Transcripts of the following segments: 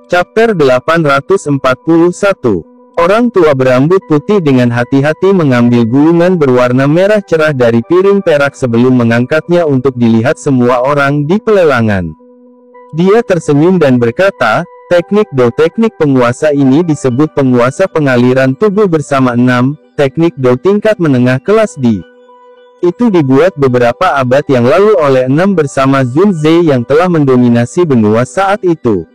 Chapter 841. Orang tua berambut putih dengan hati-hati mengambil gulungan berwarna merah cerah dari piring perak sebelum mengangkatnya untuk dilihat semua orang di pelelangan. Dia tersenyum dan berkata, teknik Do. Teknik penguasa ini disebut penguasa pengaliran tubuh bersama 6, teknik Do tingkat menengah kelas D. Itu dibuat beberapa abad yang lalu oleh 6 bersama Zun Zhe yang telah mendominasi benua saat itu.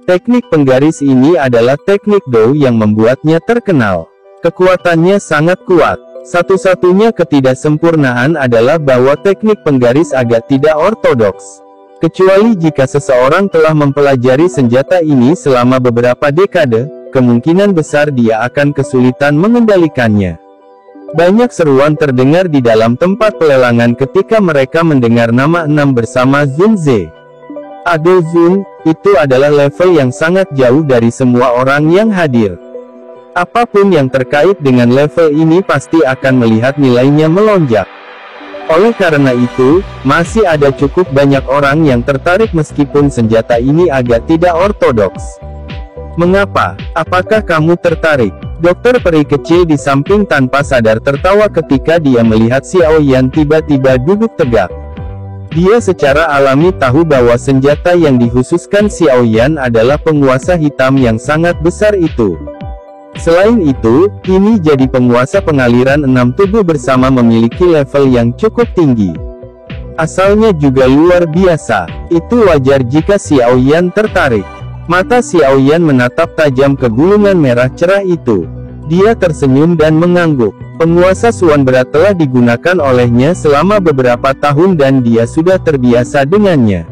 Teknik penggaris ini adalah teknik Do yang membuatnya terkenal. Kekuatannya sangat kuat. Satu-satunya ketidaksempurnaan adalah bahwa teknik penggaris agak tidak ortodoks. Kecuali jika seseorang telah mempelajari senjata ini selama beberapa dekade, kemungkinan besar dia akan kesulitan mengendalikannya. Banyak seruan terdengar di dalam tempat pelelangan ketika mereka mendengar nama 6 bersama Zun Zhe. Ado Zun, itu adalah level yang sangat jauh dari semua orang yang hadir. Apapun yang terkait dengan level ini pasti akan melihat nilainya melonjak. Oleh karena itu, masih ada cukup banyak orang yang tertarik meskipun senjata ini agak tidak ortodoks. Mengapa? Apakah kamu tertarik? Dokter peri kecil di samping tanpa sadar tertawa ketika dia melihat Xiao Yan tiba-tiba duduk tegak. Dia secara alami tahu bahwa senjata yang dikhususkan Xiao Yan adalah penguasa hitam yang sangat besar itu. Selain itu, ini jadi penguasa pengaliran 6 tubuh bersama memiliki level yang cukup tinggi. Asalnya juga luar biasa. Itu wajar jika Xiao Yan tertarik. Mata Xiao Yan menatap tajam ke gulungan merah cerah itu. Dia tersenyum dan mengangguk. Penguasa Suan berat telah digunakan olehnya selama beberapa tahun dan dia sudah terbiasa dengannya.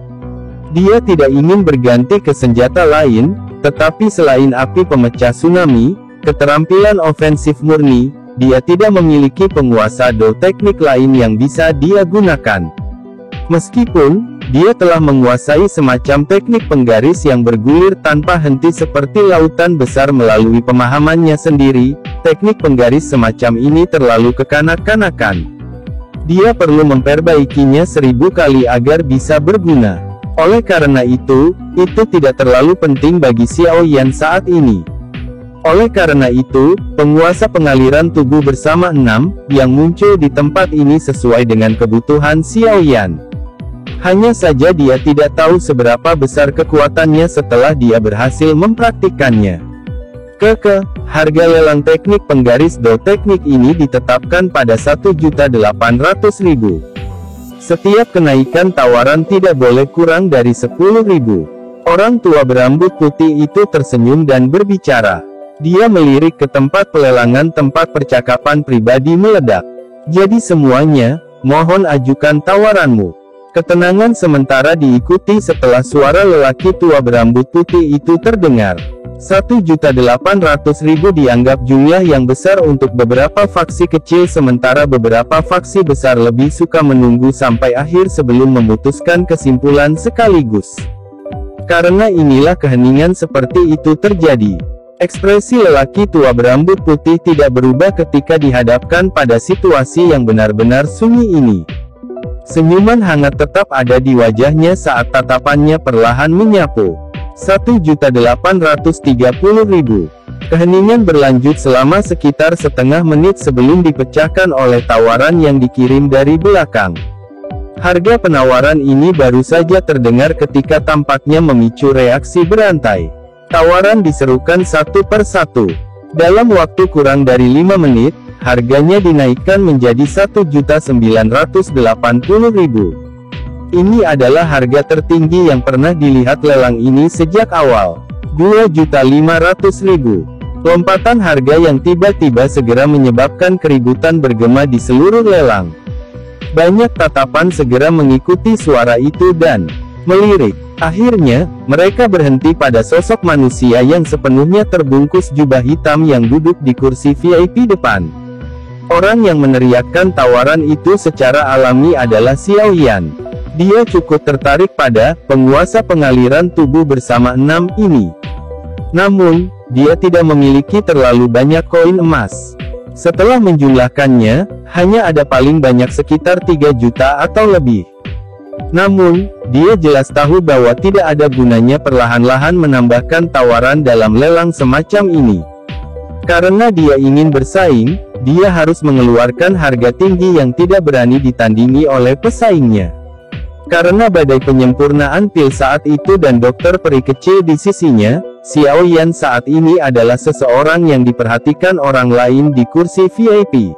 Dia tidak ingin berganti ke senjata lain, tetapi selain api pemecah tsunami, keterampilan ofensif murni, dia tidak memiliki penguasa Do teknik lain yang bisa dia gunakan. Meskipun dia telah menguasai semacam teknik penggaris yang bergulir tanpa henti seperti lautan besar melalui pemahamannya sendiri, teknik penggaris semacam ini terlalu kekanak-kanakan. Dia perlu memperbaikinya 1000 kali agar bisa berguna. Oleh karena itu tidak terlalu penting bagi Xiao Yan saat ini. Oleh karena itu, penguasa pengaliran tubuh bersama 6, yang muncul di tempat ini sesuai dengan kebutuhan Xiao Yan. Hanya saja dia tidak tahu seberapa besar kekuatannya setelah dia berhasil mempraktikkannya. Harga lelang teknik penggaris Do teknik ini ditetapkan pada 1.800.000. Setiap kenaikan tawaran tidak boleh kurang dari 10.000. Orang tua berambut putih itu tersenyum dan berbicara. Dia melirik ke tempat pelelangan tempat percakapan pribadi meledak. Jadi semuanya, mohon ajukan tawaranmu. Ketenangan sementara diikuti setelah suara lelaki tua berambut putih itu terdengar. 1.800.000 dianggap jumlah yang besar untuk beberapa faksi kecil sementara beberapa faksi besar lebih suka menunggu sampai akhir sebelum memutuskan kesimpulan sekaligus. Karena inilah keheningan seperti itu terjadi. Ekspresi lelaki tua berambut putih tidak berubah ketika dihadapkan pada situasi yang benar-benar sunyi ini. Senyuman hangat tetap ada di wajahnya saat tatapannya perlahan menyapu. 1.830.000. Keheningan berlanjut selama sekitar setengah menit sebelum dipecahkan oleh tawaran yang dikirim dari belakang. Harga penawaran ini baru saja terdengar ketika tampaknya memicu reaksi berantai. Tawaran diserukan satu per satu. Dalam waktu kurang dari 5 menit, harganya dinaikkan menjadi 1.980.000. Ini adalah harga tertinggi yang pernah dilihat lelang ini sejak awal. 2.500.000. Lompatan harga yang tiba-tiba segera menyebabkan keributan bergema di seluruh lelang. Banyak tatapan segera mengikuti suara itu dan melirik. Akhirnya, mereka berhenti pada sosok manusia yang sepenuhnya terbungkus jubah hitam yang duduk di kursi VIP depan. Orang yang meneriakkan tawaran itu secara alami adalah Xiao Yan. Dia cukup tertarik pada penguasa pengaliran tubuh bersama 6 ini. Namun, dia tidak memiliki terlalu banyak koin emas. Setelah menjumlahkannya, hanya ada paling banyak sekitar 3 juta atau lebih. Namun, dia jelas tahu bahwa tidak ada gunanya perlahan-lahan menambahkan tawaran dalam lelang semacam ini. Karena dia ingin bersaing, dia harus mengeluarkan harga tinggi yang tidak berani ditandingi oleh pesaingnya. Karena badai penyempurnaan pil saat itu dan dokter peri kecil di sisinya, Xiao Yan saat ini adalah seseorang yang diperhatikan orang lain di kursi VIP.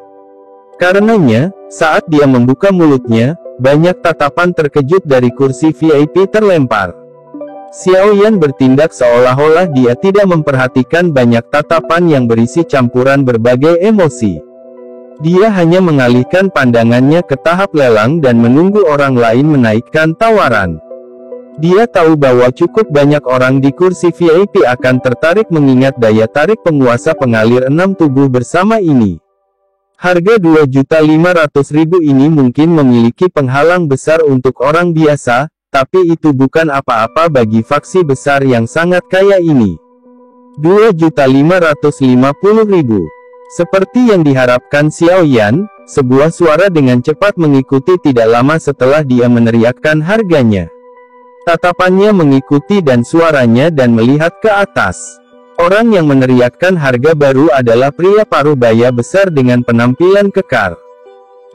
Karenanya, saat dia membuka mulutnya, banyak tatapan terkejut dari kursi VIP terlempar. Xiao Yan bertindak seolah-olah dia tidak memperhatikan banyak tatapan yang berisi campuran berbagai emosi. Dia hanya mengalihkan pandangannya ke tahap lelang dan menunggu orang lain menaikkan tawaran. Dia tahu bahwa cukup banyak orang di kursi VIP akan tertarik mengingat daya tarik penguasa pengalir 6 tubuh bersama ini. Harga 2.500.000 ini mungkin memiliki penghalang besar untuk orang biasa, tapi itu bukan apa-apa bagi faksi besar yang sangat kaya ini. 2.550.000. Seperti yang diharapkan Xiao Yan, sebuah suara dengan cepat mengikuti tidak lama setelah dia meneriakkan harganya. Tatapannya mengikuti dan suaranya dan melihat ke atas. Orang yang meneriakkan harga baru adalah pria parubaya besar dengan penampilan kekar.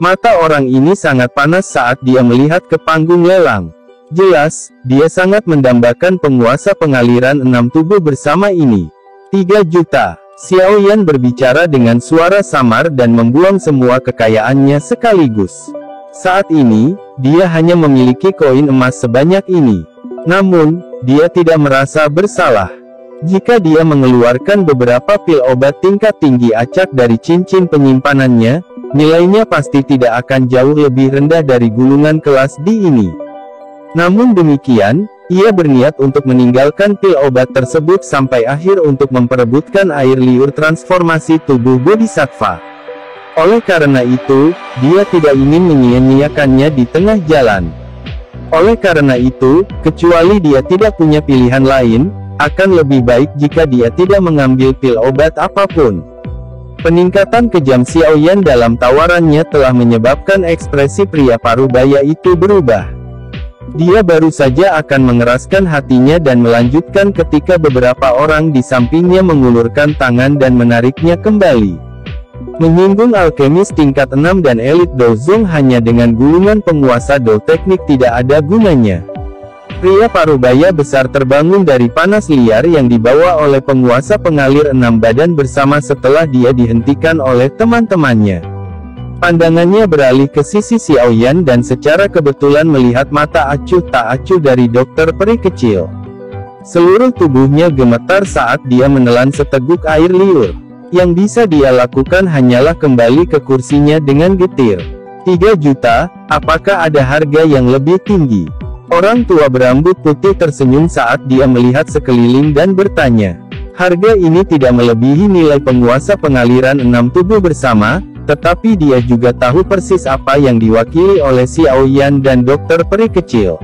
Mata orang ini sangat panas saat dia melihat ke panggung lelang. Jelas, dia sangat mendambakan penguasa pengaliran 6 tubuh bersama ini. 3 juta. Xiao Yan berbicara dengan suara samar dan membuang semua kekayaannya sekaligus. Saat ini, dia hanya memiliki koin emas sebanyak ini. Namun, dia tidak merasa bersalah. Jika dia mengeluarkan beberapa pil obat tingkat tinggi acak dari cincin penyimpanannya, nilainya pasti tidak akan jauh lebih rendah dari gulungan kelas D ini. Namun demikian, ia berniat untuk meninggalkan pil obat tersebut sampai akhir untuk memperebutkan air liur transformasi tubuh Bodhisattva. Oleh karena itu, dia tidak ingin menyia-nyiakannya di tengah jalan. Oleh karena itu, kecuali dia tidak punya pilihan lain, akan lebih baik jika dia tidak mengambil pil obat apapun. Peningkatan kejam Xiao Yan dalam tawarannya telah menyebabkan ekspresi pria parubaya itu berubah. Dia baru saja akan mengeraskan hatinya dan melanjutkan ketika beberapa orang di sampingnya mengulurkan tangan dan menariknya kembali. Menyinggung alkemis tingkat 6 dan elit Dozong hanya dengan gulungan penguasa Do teknik tidak ada gunanya. Pria parubaya besar terbangun dari panas liar yang dibawa oleh penguasa pengalir 6 badan bersama setelah dia dihentikan oleh teman-temannya. Pandangannya beralih ke sisi Xiao Yan dan secara kebetulan melihat mata acuh tak acuh dari dokter peri kecil. Seluruh tubuhnya gemetar saat dia menelan seteguk air liur. Yang bisa dia lakukan hanyalah kembali ke kursinya dengan getir. 3 juta, apakah ada harga yang lebih tinggi? Orang tua berambut putih tersenyum saat dia melihat sekeliling dan bertanya. Harga ini tidak melebihi nilai penguasa pengaliran 6 tubuh bersama, tetapi dia juga tahu persis apa yang diwakili oleh Xiao Yan dan dokter peri kecil.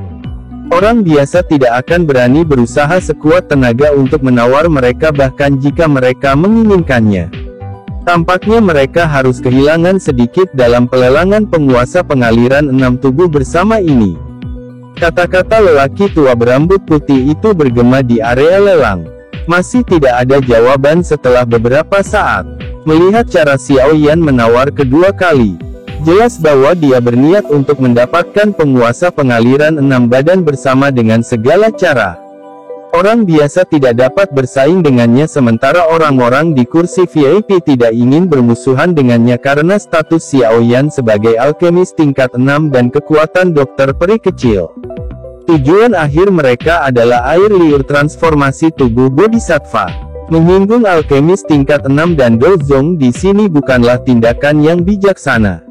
Orang biasa tidak akan berani berusaha sekuat tenaga untuk menawar mereka bahkan jika mereka menginginkannya. Tampaknya mereka harus kehilangan sedikit dalam pelelangan penguasa pengaliran 6 tubuh bersama ini. Kata-kata lelaki tua berambut putih itu bergema di area lelang. Masih tidak ada jawaban setelah beberapa saat. Melihat cara Xiao Yan menawar kedua kali, jelas bahwa dia berniat untuk mendapatkan penguasa pengaliran 6 badan bersama dengan segala cara. Orang biasa tidak dapat bersaing dengannya sementara orang-orang di kursi VIP tidak ingin bermusuhan dengannya karena status Xiao Yan sebagai alkemis tingkat 6 dan kekuatan dokter peri kecil. Tujuan akhir mereka adalah air liur transformasi tubuh Bodhisattva. Menyinggung alkemis tingkat 6 dan Dozong di sini bukanlah tindakan yang bijaksana.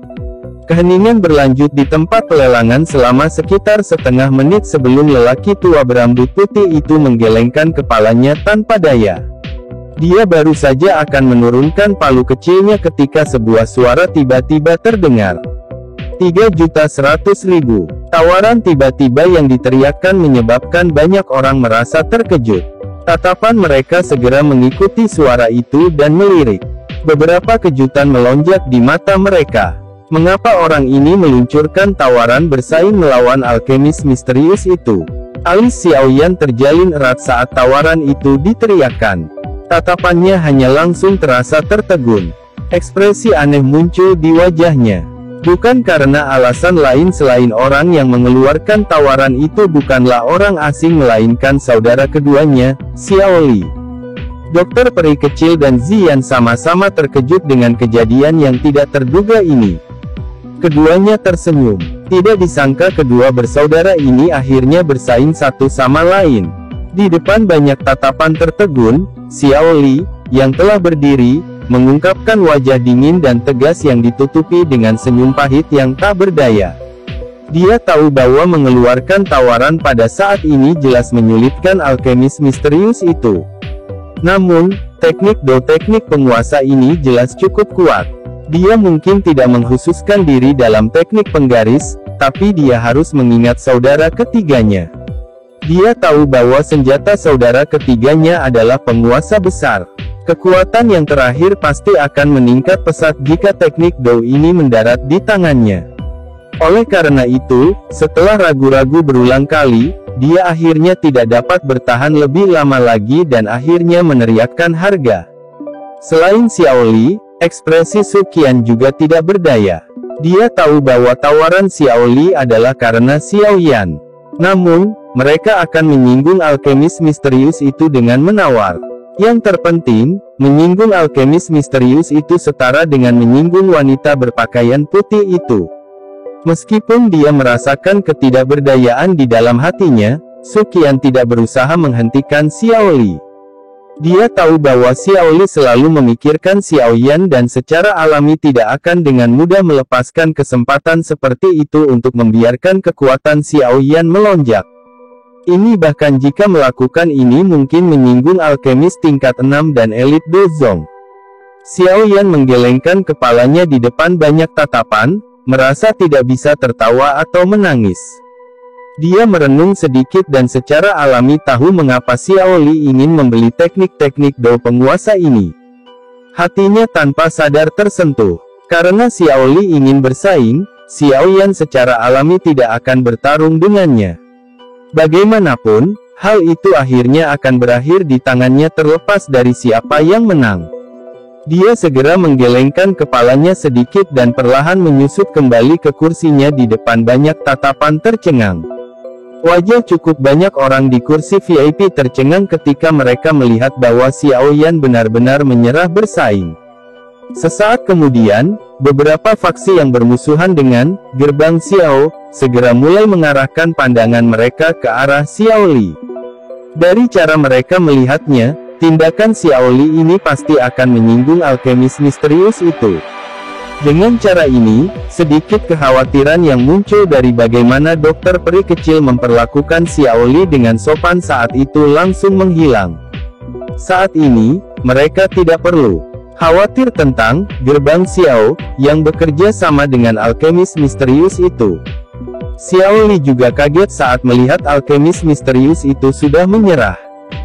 Keheningan berlanjut di tempat pelelangan selama sekitar setengah menit sebelum lelaki tua berambut putih itu menggelengkan kepalanya tanpa daya. Dia baru saja akan menurunkan palu kecilnya ketika sebuah suara tiba-tiba terdengar. 3.100.000. Tawaran tiba-tiba yang diteriakkan menyebabkan banyak orang merasa terkejut. Tatapan mereka segera mengikuti suara itu dan melirik. Beberapa kejutan melonjak di mata mereka. Mengapa orang ini meluncurkan tawaran bersaing melawan alkemis misterius itu? Alis Xiaoyan terjalin erat saat tawaran itu diteriakkan. Tatapannya hanya langsung terasa tertegun. Ekspresi aneh muncul di wajahnya. Bukan karena alasan lain selain orang yang mengeluarkan tawaran itu bukanlah orang asing melainkan saudara keduanya, Xiao Li. Dokter peri kecil dan Ziyan sama-sama terkejut dengan kejadian yang tidak terduga ini. Keduanya tersenyum. Tidak disangka kedua bersaudara ini akhirnya bersaing satu sama lain. Di depan banyak tatapan tertegun, Xiao Li, yang telah berdiri, mengungkapkan wajah dingin dan tegas yang ditutupi dengan senyum pahit yang tak berdaya. Dia tahu bahwa mengeluarkan tawaran pada saat ini jelas menyulitkan alkemis misterius itu. Namun, teknik penguasa ini jelas cukup kuat. Dia mungkin tidak mengkhususkan diri dalam teknik penggaris, tapi dia harus mengingat saudara ketiganya. Dia tahu bahwa senjata saudara ketiganya adalah penguasa besar. Kekuatan yang terakhir pasti akan meningkat pesat jika teknik Dou ini mendarat di tangannya. Oleh karena itu, setelah ragu-ragu berulang kali, dia akhirnya tidak dapat bertahan lebih lama lagi dan akhirnya meneriakkan harga. Selain Xiao Li, ekspresi Su Qian juga tidak berdaya. Dia tahu bahwa tawaran Xiao Li adalah karena Xiao Yan. Namun, mereka akan menyinggung alkemis misterius itu dengan menawar. Yang terpenting, menyinggung alkemis misterius itu setara dengan menyinggung wanita berpakaian putih itu. Meskipun dia merasakan ketidakberdayaan di dalam hatinya, Su Qian tidak berusaha menghentikan Xiao Li. Dia tahu bahwa Xiao Li selalu memikirkan Xiao Yan dan secara alami tidak akan dengan mudah melepaskan kesempatan seperti itu untuk membiarkan kekuatan Xiao Yan melonjak. Ini bahkan jika melakukan ini mungkin menyinggung alkemis tingkat 6 dan elit Dozong. Xiao Yan menggelengkan kepalanya di depan banyak tatapan, merasa tidak bisa tertawa atau menangis. Dia merenung sedikit dan secara alami tahu mengapa Xiao Li ingin membeli teknik-teknik Dou penguasa ini. Hatinya tanpa sadar tersentuh. Karena Xiao Li ingin bersaing, Xiao Yan secara alami tidak akan bertarung dengannya. Bagaimanapun, hal itu akhirnya akan berakhir di tangannya terlepas dari siapa yang menang. Dia segera menggelengkan kepalanya sedikit dan perlahan menyusut kembali ke kursinya di depan banyak tatapan tercengang. Wajah cukup banyak orang di kursi VIP tercengang ketika mereka melihat bahwa Xiao Yan benar-benar menyerah bersaing. Sesaat kemudian, beberapa faksi yang bermusuhan dengan Gerbang Xiao, segera mulai mengarahkan pandangan mereka ke arah Xiao Li. Dari cara mereka melihatnya, tindakan Xiao Li ini pasti akan menyinggung alkemis misterius itu. Dengan cara ini, sedikit kekhawatiran yang muncul dari bagaimana dokter peri kecil memperlakukan Xiao Li dengan sopan saat itu langsung menghilang. Saat ini, mereka tidak perlu khawatir tentang Gerbang Xiao, yang bekerja sama dengan alkemis misterius itu. Xiao Li juga kaget saat melihat alkemis misterius itu sudah menyerah.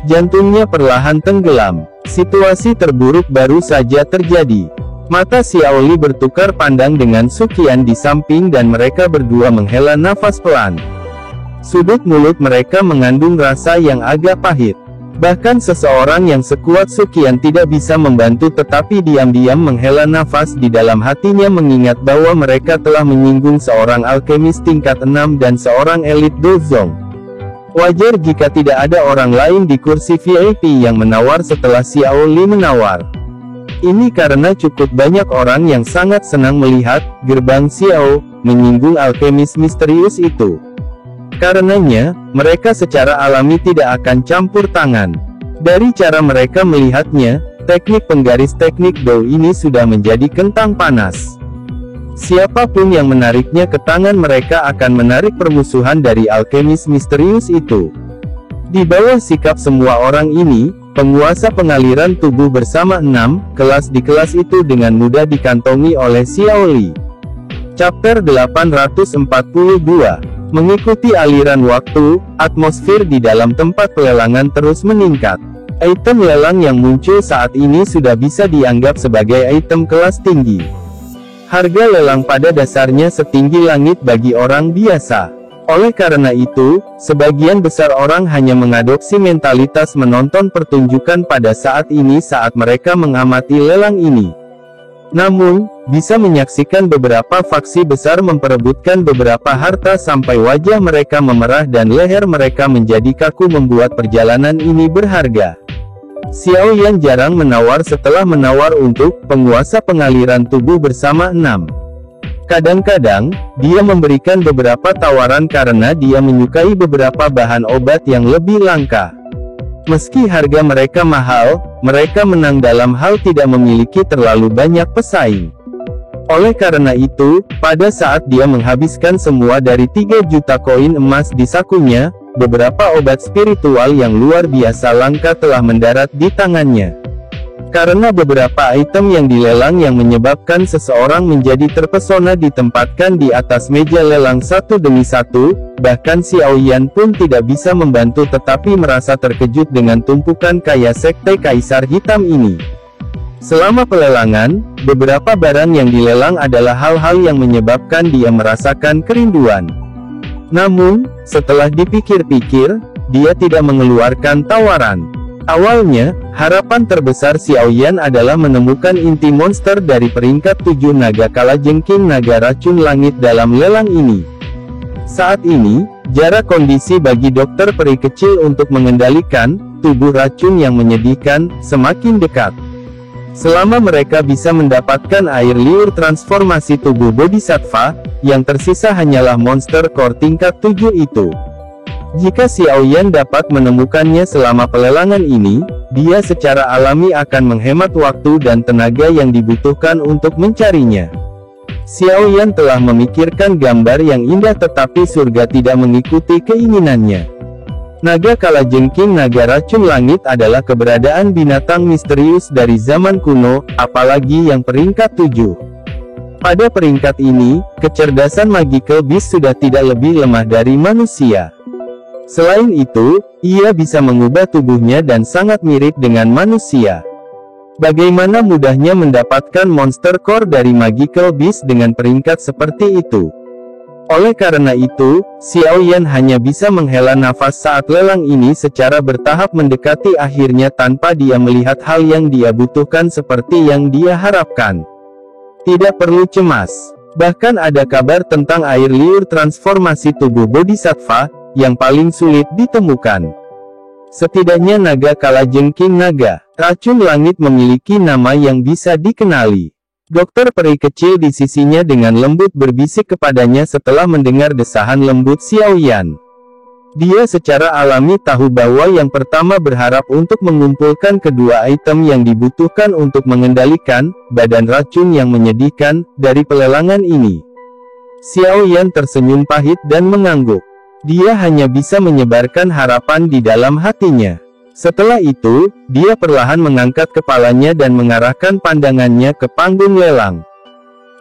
Jantungnya perlahan tenggelam. Situasi terburuk baru saja terjadi. Mata Xiao Li bertukar pandang dengan Su Qian di samping dan mereka berdua menghela nafas pelan. Sudut mulut mereka mengandung rasa yang agak pahit. Bahkan seseorang yang sekuat Su Qian tidak bisa membantu tetapi diam-diam menghela nafas di dalam hatinya mengingat bahwa mereka telah menyinggung seorang alkemis tingkat 6 dan seorang elit Dozong. Wajar jika tidak ada orang lain di kursi VIP yang menawar setelah Xiao Li menawar. Ini karena cukup banyak orang yang sangat senang melihat Gerbang Xiao menyinggung alkemis misterius itu. Karenanya, mereka secara alami tidak akan campur tangan. Dari cara mereka melihatnya, teknik penggaris teknik Dou ini sudah menjadi kentang panas. Siapapun yang menariknya ke tangan mereka akan menarik permusuhan dari alkemis misterius itu. Di bawah sikap semua orang ini, penguasa pengaliran tubuh bersama 6 kelas di kelas itu dengan mudah dikantongi oleh Xiao Li. Chapter 842. Mengikuti aliran waktu, atmosfer di dalam tempat pelelangan terus meningkat. Item lelang yang muncul saat ini sudah bisa dianggap sebagai item kelas tinggi. Harga lelang pada dasarnya setinggi langit bagi orang biasa. Oleh karena itu, sebagian besar orang hanya mengadopsi mentalitas menonton pertunjukan pada saat ini saat mereka mengamati lelang ini. Namun, bisa menyaksikan beberapa faksi besar memperebutkan beberapa harta sampai wajah mereka memerah dan leher mereka menjadi kaku membuat perjalanan ini berharga. Xiao Yan jarang menawar setelah menawar untuk penguasa pengaliran tubuh bersama 6. Kadang-kadang, dia memberikan beberapa tawaran karena dia menyukai beberapa bahan obat yang lebih langka. Meski harga mereka mahal, mereka menang dalam hal tidak memiliki terlalu banyak pesaing. Oleh karena itu, pada saat dia menghabiskan semua dari 3 juta koin emas di sakunya, beberapa obat spiritual yang luar biasa langka telah mendarat di tangannya. Karena beberapa item yang dilelang yang menyebabkan seseorang menjadi terpesona ditempatkan di atas meja lelang satu demi satu, bahkan Xiao Yan pun tidak bisa membantu tetapi merasa terkejut dengan tumpukan kaya sekte Kaisar Hitam ini. Selama pelelangan, beberapa barang yang dilelang adalah hal-hal yang menyebabkan dia merasakan kerinduan. Namun, setelah dipikir-pikir, dia tidak mengeluarkan tawaran. Awalnya, harapan terbesar Xiao Yan adalah menemukan inti monster dari peringkat 7 naga kalajengking naga racun langit dalam lelang ini. Saat ini, jarak kondisi bagi dokter peri kecil untuk mengendalikan tubuh racun yang menyedihkan semakin dekat. Selama mereka bisa mendapatkan air liur transformasi tubuh Bodhisattva, yang tersisa hanyalah monster core tingkat 7 itu. Jika Xiao Yan dapat menemukannya selama pelelangan ini, dia secara alami akan menghemat waktu dan tenaga yang dibutuhkan untuk mencarinya. Xiao Yan telah memikirkan gambar yang indah tetapi surga tidak mengikuti keinginannya. Naga kalajengking naga racun langit adalah keberadaan binatang misterius dari zaman kuno, apalagi yang peringkat 7. Pada peringkat ini, kecerdasan magical beast sudah tidak lebih lemah dari manusia. Selain itu, ia bisa mengubah tubuhnya dan sangat mirip dengan manusia. Bagaimana mudahnya mendapatkan monster core dari magical beast dengan peringkat seperti itu? Oleh karena itu, Xiao Yan hanya bisa menghela nafas saat lelang ini secara bertahap mendekati akhirnya tanpa dia melihat hal yang dia butuhkan seperti yang dia harapkan. Tidak perlu cemas. Bahkan ada kabar tentang air liur transformasi tubuh Bodhisattva, yang paling sulit ditemukan. Setidaknya naga kalajengking naga racun langit memiliki nama yang bisa dikenali. Dokter peri kecil di sisinya dengan lembut berbisik kepadanya setelah mendengar desahan lembut Xiao Yan. Dia secara alami tahu bahwa yang pertama berharap untuk mengumpulkan kedua item yang dibutuhkan untuk mengendalikan badan racun yang menyedihkan dari pelelangan ini. Xiao Yan tersenyum pahit dan mengangguk. Dia hanya bisa menyebarkan harapan di dalam hatinya. Setelah itu, dia perlahan mengangkat kepalanya dan mengarahkan pandangannya ke panggung lelang.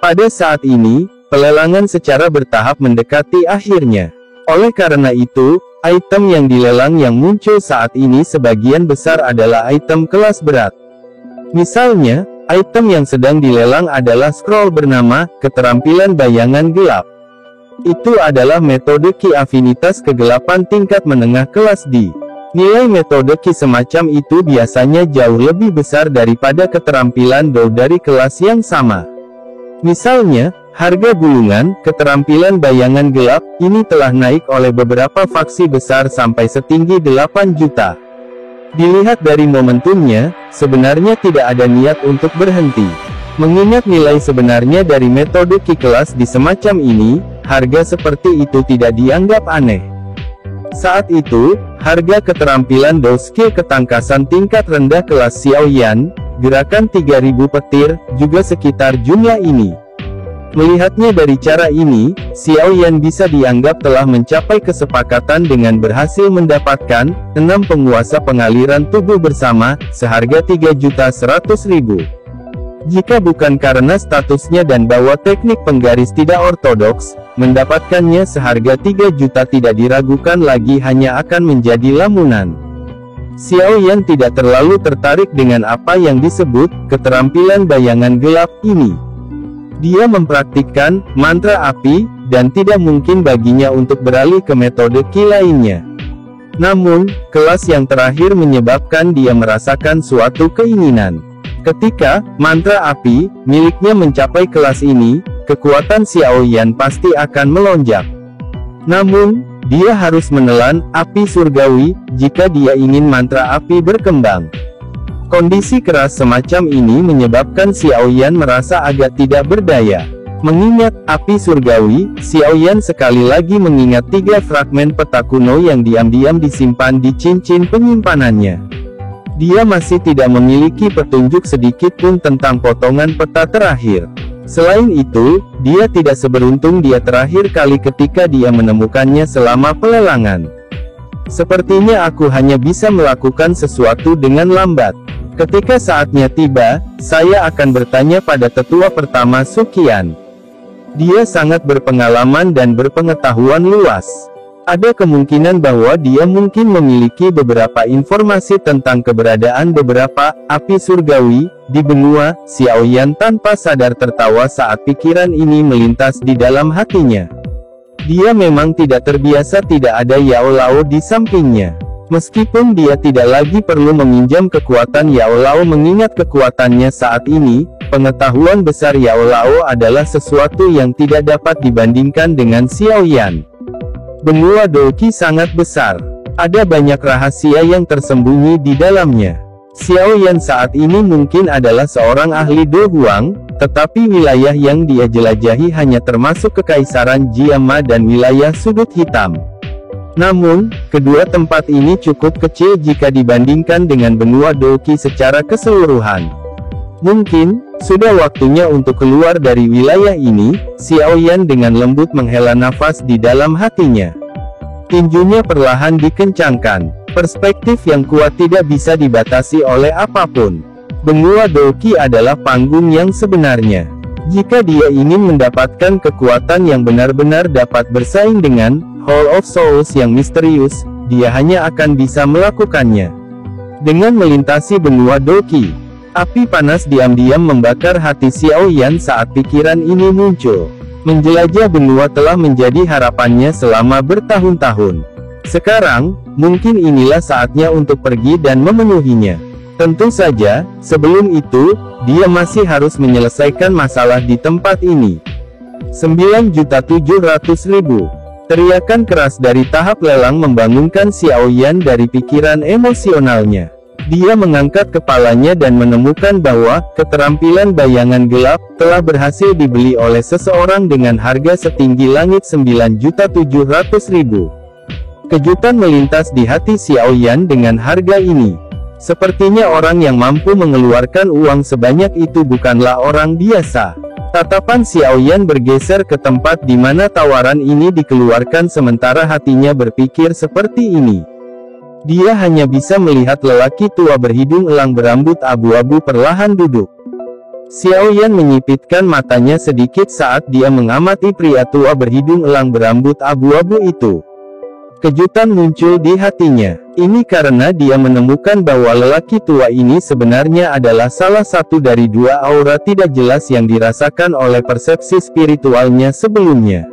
Pada saat ini, pelelangan secara bertahap mendekati akhirnya. Oleh karena itu, item yang dilelang yang muncul saat ini sebagian besar adalah item kelas berat. Misalnya, item yang sedang dilelang adalah scroll bernama Keterampilan Bayangan Gelap. Itu adalah metode Ki Afinitas Kegelapan tingkat menengah kelas D. Nilai metode Ki semacam itu biasanya jauh lebih besar daripada keterampilan Do dari kelas yang sama. Misalnya, harga gulungan Keterampilan Bayangan Gelap ini telah naik oleh beberapa faksi besar sampai setinggi 8 juta. Dilihat dari momentumnya, sebenarnya tidak ada niat untuk berhenti. Mengingat nilai sebenarnya dari metode Ki kelas di semacam ini, harga seperti itu tidak dianggap aneh. Saat itu, harga keterampilan Do skill ketangkasan tingkat rendah kelas Xiao Yan, gerakan 3000 petir, juga sekitar jumlah ini. Melihatnya dari cara ini, Xiao Yan bisa dianggap telah mencapai kesepakatan dengan berhasil mendapatkan 6 penguasa pengaliran tubuh bersama, seharga 3.100.000. Jika bukan karena statusnya dan bahwa teknik penggaris tidak ortodoks, mendapatkannya seharga 3 juta tidak diragukan lagi hanya akan menjadi lamunan. Xiao Yan tidak terlalu tertarik dengan apa yang disebut keterampilan bayangan gelap ini. Dia mempraktikkan mantra api, dan tidak mungkin baginya untuk beralih ke metode Qi lainnya. Namun, kelas yang terakhir menyebabkan dia merasakan suatu keinginan. Ketika mantra api miliknya mencapai kelas ini, kekuatan Xiao Yan pasti akan melonjak. Namun, dia harus menelan api surgawi jika dia ingin mantra api berkembang. Kondisi keras semacam ini menyebabkan Xiao Yan merasa agak tidak berdaya. Mengingat api surgawi, Xiao Yan sekali lagi mengingat 3 fragmen peta kuno yang diam-diam disimpan di cincin penyimpanannya. Dia masih tidak memiliki petunjuk sedikit pun tentang potongan peta terakhir. Selain itu, dia tidak seberuntung dia terakhir kali ketika dia menemukannya selama pelelangan. Sepertinya aku hanya bisa melakukan sesuatu dengan lambat. Ketika saatnya tiba, saya akan bertanya pada tetua pertama Suqian. Dia sangat berpengalaman dan berpengetahuan luas. Ada kemungkinan bahwa dia mungkin memiliki beberapa informasi tentang keberadaan beberapa api surgawi di benua. Xiao Yan tanpa sadar tertawa saat pikiran ini melintas di dalam hatinya. Dia memang tidak terbiasa tidak ada Yao Lao di sampingnya. Meskipun dia tidak lagi perlu meminjam kekuatan Yao Lao mengingat kekuatannya saat ini, pengetahuan besar Yao Lao adalah sesuatu yang tidak dapat dibandingkan dengan Xiao Yan. Benua Douqi sangat besar. Ada banyak rahasia yang tersembunyi di dalamnya. Xiao Yan saat ini mungkin adalah seorang ahli Do Huang, tetapi wilayah yang dia jelajahi hanya termasuk Kekaisaran Jiama dan wilayah Sudut Hitam. Namun, kedua tempat ini cukup kecil jika dibandingkan dengan benua Douqi secara keseluruhan. Mungkin, sudah waktunya untuk keluar dari wilayah ini. Xiao Yan dengan lembut menghela nafas di dalam hatinya. Tinjunya perlahan dikencangkan. Perspektif yang kuat tidak bisa dibatasi oleh apapun. Benua Douqi adalah panggung yang sebenarnya. Jika dia ingin mendapatkan kekuatan yang benar-benar dapat bersaing dengan Hall of Souls yang misterius, dia hanya akan bisa melakukannya. Dengan melintasi benua Douqi, api panas diam-diam membakar hati Xiao Yan saat pikiran ini muncul. Menjelajah benua telah menjadi harapannya selama bertahun-tahun. Sekarang, mungkin inilah saatnya untuk pergi dan memenuhinya. Tentu saja, sebelum itu, dia masih harus menyelesaikan masalah di tempat ini. 9.700.000. Teriakan keras dari tahap lelang membangunkan Xiao Yan dari pikiran emosionalnya. Dia mengangkat kepalanya dan menemukan bahwa keterampilan bayangan gelap telah berhasil dibeli oleh seseorang dengan harga setinggi langit 9.700.000. Kejutan melintas di hati Xiao Yan dengan harga ini. Sepertinya orang yang mampu mengeluarkan uang sebanyak itu bukanlah orang biasa. Tatapan Xiao Yan bergeser ke tempat di mana tawaran ini dikeluarkan sementara hatinya berpikir seperti ini. Dia hanya bisa melihat lelaki tua berhidung elang berambut abu-abu perlahan duduk. Xiao Yan menyipitkan matanya sedikit saat dia mengamati pria tua berhidung elang berambut abu-abu itu. Kejutan muncul di hatinya. Ini karena dia menemukan bahwa lelaki tua ini sebenarnya adalah salah satu dari dua aura tidak jelas yang dirasakan oleh persepsi spiritualnya sebelumnya.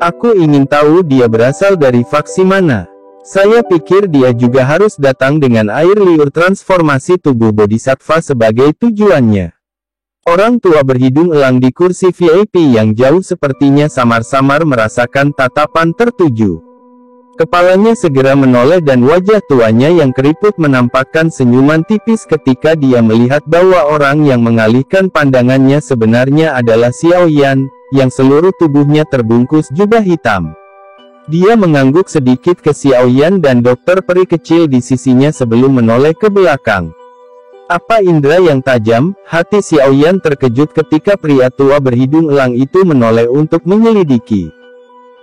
Aku ingin tahu dia berasal dari faksi mana. Saya pikir dia juga harus datang dengan air liur transformasi tubuh bodhisattva sebagai tujuannya. Orang tua berhidung elang di kursi VIP yang jauh sepertinya samar-samar merasakan tatapan tertuju. Kepalanya segera menoleh dan wajah tuanya yang keriput menampakkan senyuman tipis ketika dia melihat bahwa orang yang mengalihkan pandangannya sebenarnya adalah Xiao Yan, yang seluruh tubuhnya terbungkus jubah hitam. Dia mengangguk sedikit ke Xiao Yan dan dokter peri kecil di sisinya sebelum menoleh ke belakang. Apa indera yang tajam? Hati Xiao Yan terkejut ketika pria tua berhidung elang itu menoleh untuk menyelidiki.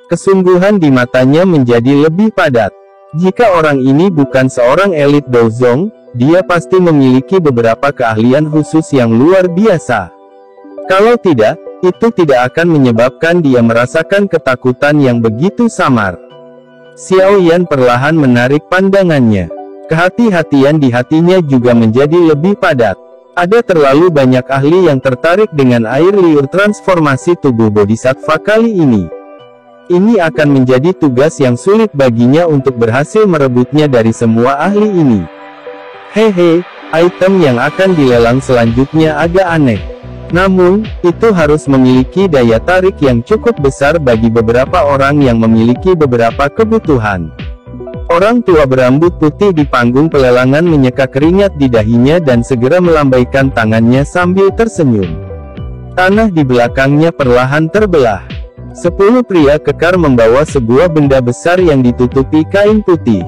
Kesungguhan di matanya menjadi lebih padat. Jika orang ini bukan seorang elit Douzong, dia pasti memiliki beberapa keahlian khusus yang luar biasa. Kalau tidak, itu tidak akan menyebabkan dia merasakan ketakutan yang begitu samar. Xiao Yan perlahan menarik pandangannya. Kehati-hatian di hatinya juga menjadi lebih padat. Ada terlalu banyak ahli yang tertarik dengan air liur transformasi tubuh Bodhisattva kali ini. Ini akan menjadi tugas yang sulit baginya untuk berhasil merebutnya dari semua ahli ini. Hehe, item yang akan dilelang selanjutnya agak aneh. Namun, itu harus memiliki daya tarik yang cukup besar bagi beberapa orang yang memiliki beberapa kebutuhan. Orang tua berambut putih di panggung pelelangan menyeka keringat di dahinya dan segera melambaikan tangannya sambil tersenyum. Tanah di belakangnya perlahan terbelah. 10 pria kekar membawa sebuah benda besar yang ditutupi kain putih.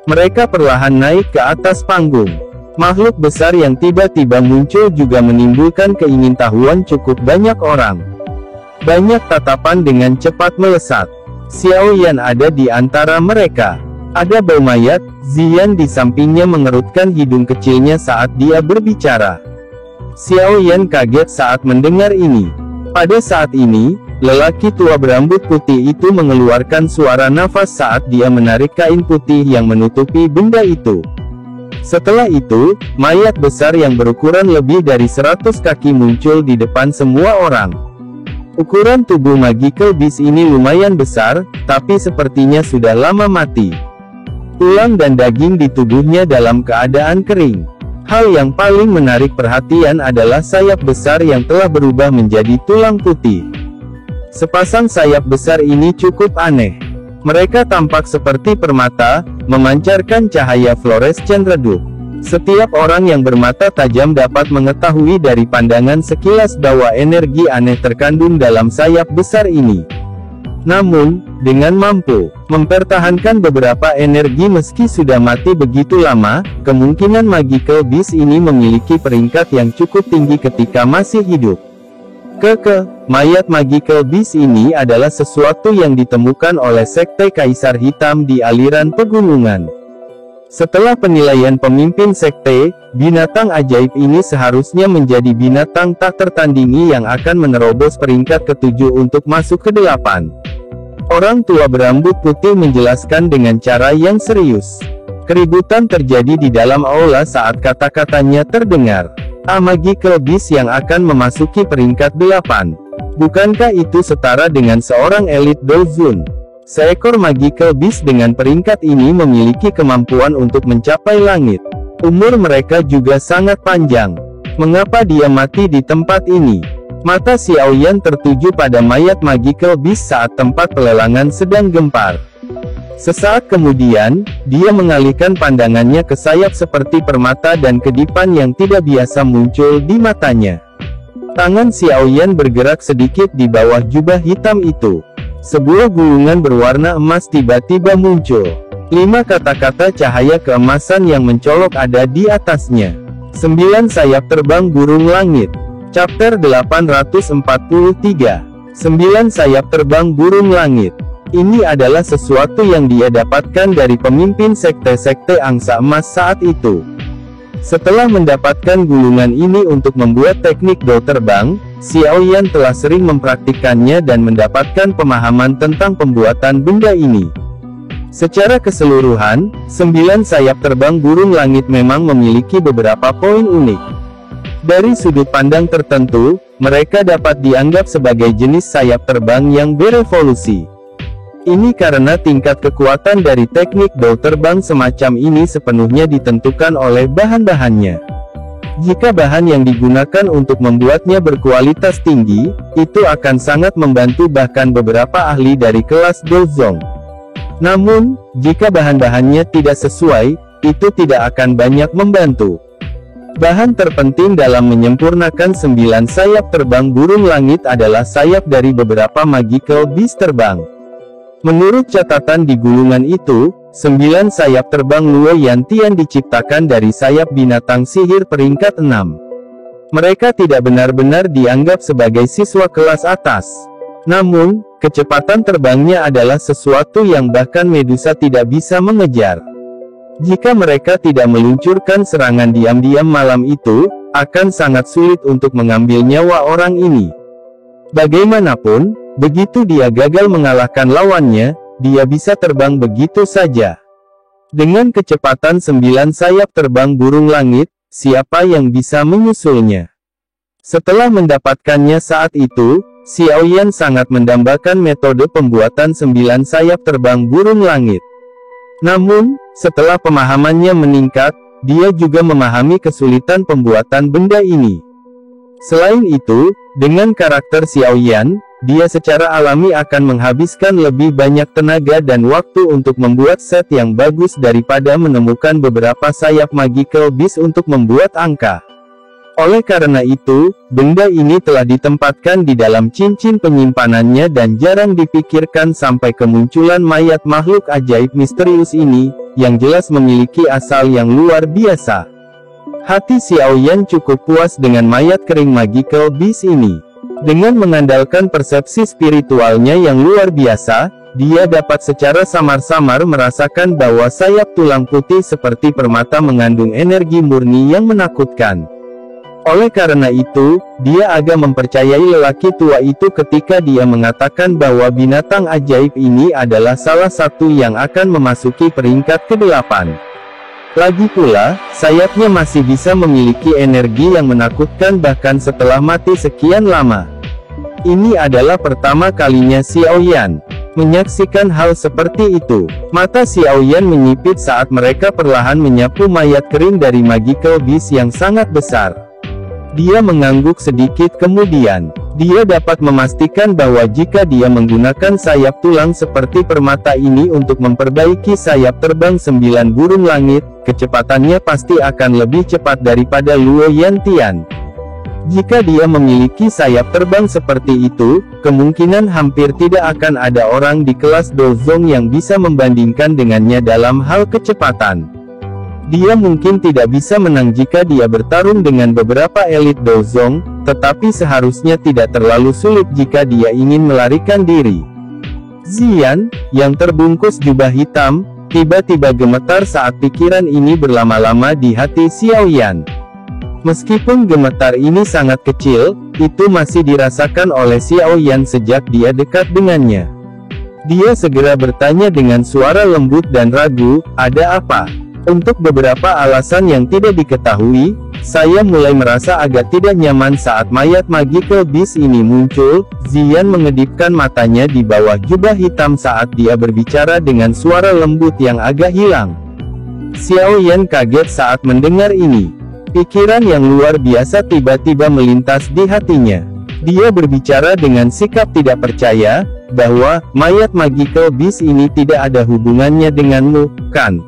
Mereka perlahan naik ke atas panggung. Makhluk besar yang tiba-tiba muncul juga menimbulkan keingintahuan cukup banyak orang. Banyak tatapan dengan cepat melesat. Xiao Yan ada di antara mereka. Ada bau mayat. Ziyan di sampingnya mengerutkan hidung kecilnya saat dia berbicara. Xiao Yan kaget saat mendengar ini. Pada saat ini, lelaki tua berambut putih itu mengeluarkan suara nafas saat dia menarik kain putih yang menutupi benda itu. Setelah itu, mayat besar yang berukuran lebih dari 100 kaki muncul di depan semua orang. Ukuran tubuh Magical Beast ini lumayan besar, tapi sepertinya sudah lama mati. Tulang dan daging di tubuhnya dalam keadaan kering. Hal yang paling menarik perhatian adalah sayap besar yang telah berubah menjadi tulang putih. Sepasang sayap besar ini cukup aneh. Mereka tampak seperti permata, memancarkan cahaya fluorescen redup. Setiap orang yang bermata tajam dapat mengetahui dari pandangan sekilas bahwa energi aneh terkandung dalam sayap besar ini. Namun, dengan mampu mempertahankan beberapa energi meski sudah mati begitu lama, kemungkinan Magical Beast ini memiliki peringkat yang cukup tinggi ketika masih hidup. Mayat Magical Beast ini adalah sesuatu yang ditemukan oleh Sekte Kaisar Hitam di aliran pegunungan. Setelah penilaian pemimpin sekte, binatang ajaib ini seharusnya menjadi binatang tak tertandingi yang akan menerobos peringkat ke-7 untuk masuk ke 8. Orang tua berambut putih menjelaskan dengan cara yang serius. Keributan terjadi di dalam aula saat kata-katanya terdengar. Magical Beast yang akan memasuki peringkat 8. Bukankah itu setara dengan seorang elit Dozun? Seekor Magical Beast dengan peringkat ini memiliki kemampuan untuk mencapai langit. Umur mereka juga sangat panjang. Mengapa dia mati di tempat ini? Mata Xiao Yan tertuju pada mayat Magical Beast saat tempat pelelangan sedang gempar. Sesaat kemudian, dia mengalihkan pandangannya ke sayap seperti permata dan kedipan yang tidak biasa muncul di matanya. Tangan Xiao Yan bergerak sedikit di bawah jubah hitam itu. Sebuah gulungan berwarna emas tiba-tiba muncul. 5 kata-kata cahaya keemasan yang mencolok ada di atasnya. 9 sayap terbang burung langit. Chapter 843. 9 sayap terbang burung langit. Ini adalah sesuatu yang dia dapatkan dari pemimpin sekte-sekte angsa emas saat itu. Setelah mendapatkan gulungan ini untuk membuat teknik do terbang, Xiao Yan telah sering mempraktikkannya dan mendapatkan pemahaman tentang pembuatan benda ini. Secara keseluruhan, 9 sayap terbang burung langit memang memiliki beberapa poin unik. Dari sudut pandang tertentu, mereka dapat dianggap sebagai jenis sayap terbang yang berevolusi. Ini karena tingkat kekuatan dari teknik do terbang semacam ini sepenuhnya ditentukan oleh bahan-bahannya. Jika bahan yang digunakan untuk membuatnya berkualitas tinggi, itu akan sangat membantu bahkan beberapa ahli dari kelas Dozong. Namun, jika bahan-bahannya tidak sesuai, itu tidak akan banyak membantu. Bahan terpenting dalam menyempurnakan 9 sayap terbang burung langit adalah sayap dari beberapa Magical Beast terbang. Menurut catatan di gulungan itu, 9 sayap terbang Luo Yantian diciptakan dari sayap binatang sihir peringkat 6. Mereka tidak benar-benar dianggap sebagai siswa kelas atas. Namun, kecepatan terbangnya adalah sesuatu yang bahkan Medusa tidak bisa mengejar. Jika mereka tidak meluncurkan serangan diam-diam malam itu, akan sangat sulit untuk mengambil nyawa orang ini. Bagaimanapun, begitu dia gagal mengalahkan lawannya, dia bisa terbang begitu saja. Dengan kecepatan 9 sayap terbang burung langit, siapa yang bisa menyusulnya. Setelah mendapatkannya saat itu, Xiaoyan sangat mendambakan metode pembuatan 9 sayap terbang burung langit. Namun, setelah pemahamannya meningkat, dia juga memahami kesulitan pembuatan benda ini. Selain itu, dengan karakter Xiaoyan, dia secara alami akan menghabiskan lebih banyak tenaga dan waktu untuk membuat set yang bagus daripada menemukan beberapa sayap magical beast untuk membuat angka. Oleh karena itu, benda ini telah ditempatkan di dalam cincin penyimpanannya dan jarang dipikirkan sampai kemunculan mayat makhluk ajaib misterius ini, yang jelas memiliki asal yang luar biasa. Hati Xiaoyan cukup puas dengan mayat kering magical beast ini. Dengan mengandalkan persepsi spiritualnya yang luar biasa, dia dapat secara samar-samar merasakan bahwa sayap tulang putih seperti permata mengandung energi murni yang menakutkan. Oleh karena itu, dia agak mempercayai lelaki tua itu ketika dia mengatakan bahwa binatang ajaib ini adalah salah satu yang akan memasuki peringkat ke-8. Lagi pula, sayapnya masih bisa memiliki energi yang menakutkan bahkan setelah mati sekian lama. Ini adalah pertama kalinya Xiaoyan menyaksikan hal seperti itu. Mata Xiaoyan menyipit saat mereka perlahan menyapu mayat kering dari magical beast yang sangat besar. Dia mengangguk sedikit kemudian. Dia dapat memastikan bahwa jika dia menggunakan sayap tulang seperti permata ini untuk memperbaiki sayap terbang 9 burung langit, kecepatannya pasti akan lebih cepat daripada Luo Yantian. Jika dia memiliki sayap terbang seperti itu, kemungkinan hampir tidak akan ada orang di kelas Dozong yang bisa membandingkan dengannya dalam hal kecepatan. Dia mungkin tidak bisa menang jika dia bertarung dengan beberapa elit Dozong, tetapi seharusnya tidak terlalu sulit jika dia ingin melarikan diri. Ziyan, yang terbungkus jubah hitam, tiba-tiba gemetar saat pikiran ini berlama-lama di hati Xiaoyan. Meskipun gemetar ini sangat kecil, itu masih dirasakan oleh Xiaoyan sejak dia dekat dengannya. Dia segera bertanya dengan suara lembut dan ragu, "Ada apa?" Untuk beberapa alasan yang tidak diketahui, saya mulai merasa agak tidak nyaman saat mayat magical beast ini muncul. Ziyan mengedipkan matanya di bawah jubah hitam saat dia berbicara dengan suara lembut yang agak hilang. Xiaoyan kaget saat mendengar ini. Pikiran yang luar biasa tiba-tiba melintas di hatinya. Dia berbicara dengan sikap tidak percaya, bahwa mayat magical beast ini tidak ada hubungannya denganmu, kan?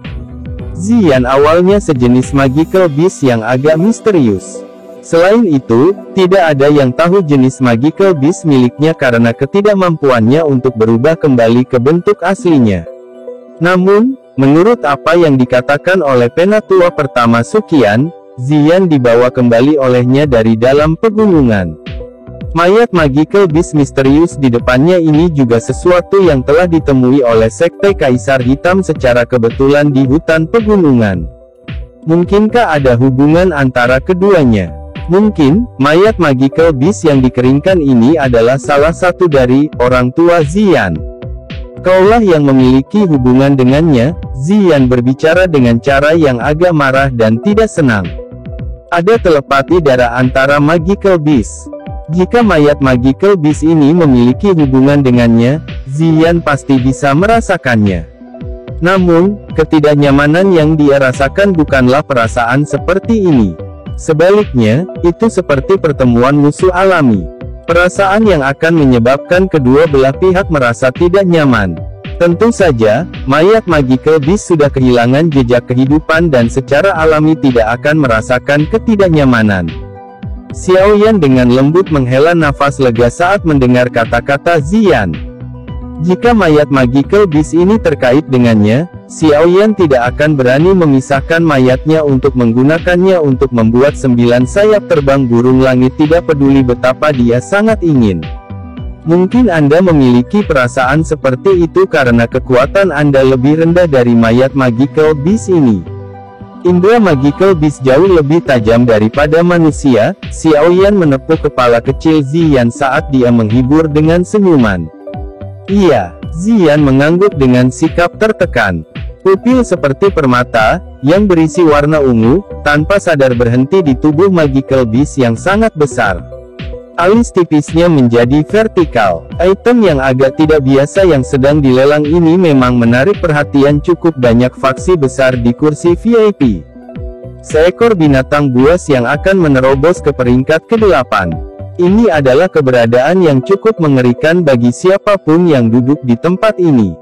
Ziyan awalnya sejenis magical beast yang agak misterius. Selain itu, tidak ada yang tahu jenis magical beast miliknya karena ketidakmampuannya untuk berubah kembali ke bentuk aslinya. Namun, menurut apa yang dikatakan oleh penatua pertama Suqian, Ziyan dibawa kembali olehnya dari dalam pegunungan. Mayat magical beast misterius di depannya ini juga sesuatu yang telah ditemui oleh Sekte Kaisar Hitam secara kebetulan di hutan pegunungan. Mungkinkah ada hubungan antara keduanya? Mungkin, mayat magical beast yang dikeringkan ini adalah salah satu dari orang tua Ziyan. Kaulah yang memiliki hubungan dengannya. Ziyan berbicara dengan cara yang agak marah dan tidak senang. Ada telepati darah antara magical beast. Jika mayat magical beast ini memiliki hubungan dengannya, Ziyan pasti bisa merasakannya. Namun, ketidaknyamanan yang dia rasakan bukanlah perasaan seperti ini. Sebaliknya, itu seperti pertemuan musuh alami. Perasaan yang akan menyebabkan kedua belah pihak merasa tidak nyaman. Tentu saja, mayat magical beast sudah kehilangan jejak kehidupan dan secara alami tidak akan merasakan ketidaknyamanan. Xiaoyan dengan lembut menghela nafas lega saat mendengar kata-kata Ziyan. Jika mayat magical beast ini terkait dengannya, Xiaoyan tidak akan berani memisahkan mayatnya untuk menggunakannya untuk membuat 9 sayap terbang burung langit, tidak peduli betapa dia sangat ingin. Mungkin Anda memiliki perasaan seperti itu karena kekuatan Anda lebih rendah dari mayat magical beast ini. Indra magical beast jauh lebih tajam daripada manusia. Xiaoyan menepuk kepala kecil Ziyan saat dia menghibur dengan senyuman. Iya, Ziyan mengangguk dengan sikap tertekan. Pupil seperti permata, yang berisi warna ungu, tanpa sadar berhenti di tubuh Magical Beast yang sangat besar. Alis tipisnya menjadi vertikal. Item yang agak tidak biasa yang sedang dilelang ini memang menarik perhatian cukup banyak faksi besar di kursi VIP. Seekor binatang buas yang akan menerobos ke peringkat ke-8. Ini adalah keberadaan yang cukup mengerikan bagi siapapun yang duduk di tempat ini.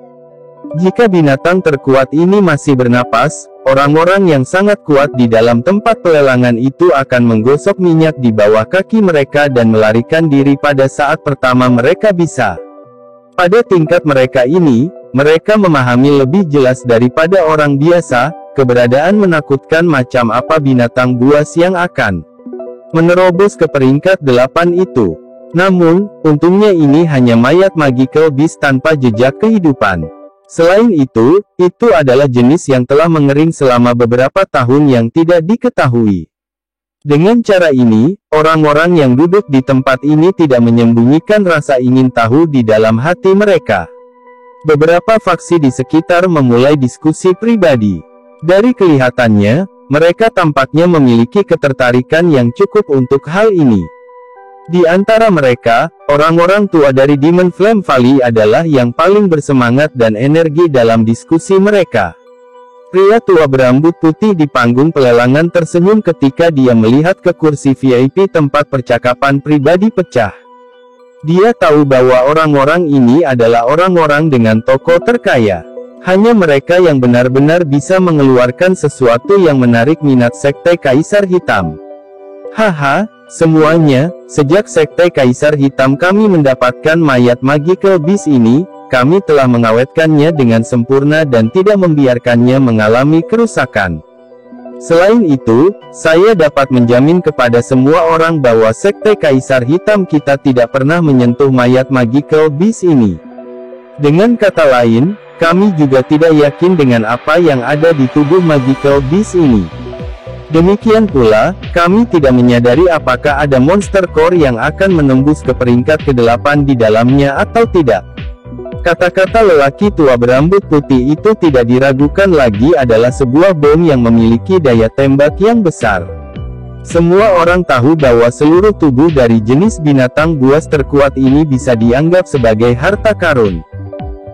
Jika binatang terkuat ini masih bernapas, orang-orang yang sangat kuat di dalam tempat pelelangan itu akan menggosok minyak di bawah kaki mereka dan melarikan diri pada saat pertama mereka bisa. Pada tingkat mereka ini, mereka memahami lebih jelas daripada orang biasa, keberadaan menakutkan macam apa binatang buas yang akan menerobos ke peringkat 8 itu. Namun, untungnya ini hanya mayat Magical Beast tanpa jejak kehidupan. Selain itu adalah jenis yang telah mengering selama beberapa tahun yang tidak diketahui. Dengan cara ini, orang-orang yang duduk di tempat ini tidak menyembunyikan rasa ingin tahu di dalam hati mereka. Beberapa faksi di sekitar memulai diskusi pribadi. Dari kelihatannya, mereka tampaknya memiliki ketertarikan yang cukup untuk hal ini. Di antara mereka, orang-orang tua dari Demon Flame Valley adalah yang paling bersemangat dan energi dalam diskusi mereka. Pria tua berambut putih di panggung pelelangan tersenyum ketika dia melihat ke kursi VIP tempat percakapan pribadi pecah. Dia tahu bahwa orang-orang ini adalah orang-orang dengan toko terkaya. Hanya mereka yang benar-benar bisa mengeluarkan sesuatu yang menarik minat Sekte Kaisar Hitam. Haha, semuanya, sejak Sekte Kaisar Hitam kami mendapatkan mayat Magical Beast ini, kami telah mengawetkannya dengan sempurna dan tidak membiarkannya mengalami kerusakan. Selain itu, saya dapat menjamin kepada semua orang bahwa Sekte Kaisar Hitam kita tidak pernah menyentuh mayat Magical Beast ini. Dengan kata lain, kami juga tidak yakin dengan apa yang ada di tubuh Magical Beast ini. Demikian pula, kami tidak menyadari apakah ada monster core yang akan menembus ke peringkat ke-8 di dalamnya atau tidak. Kata-kata lelaki tua berambut putih itu tidak diragukan lagi adalah sebuah bom yang memiliki daya tembak yang besar. Semua orang tahu bahwa seluruh tubuh dari jenis binatang buas terkuat ini bisa dianggap sebagai harta karun.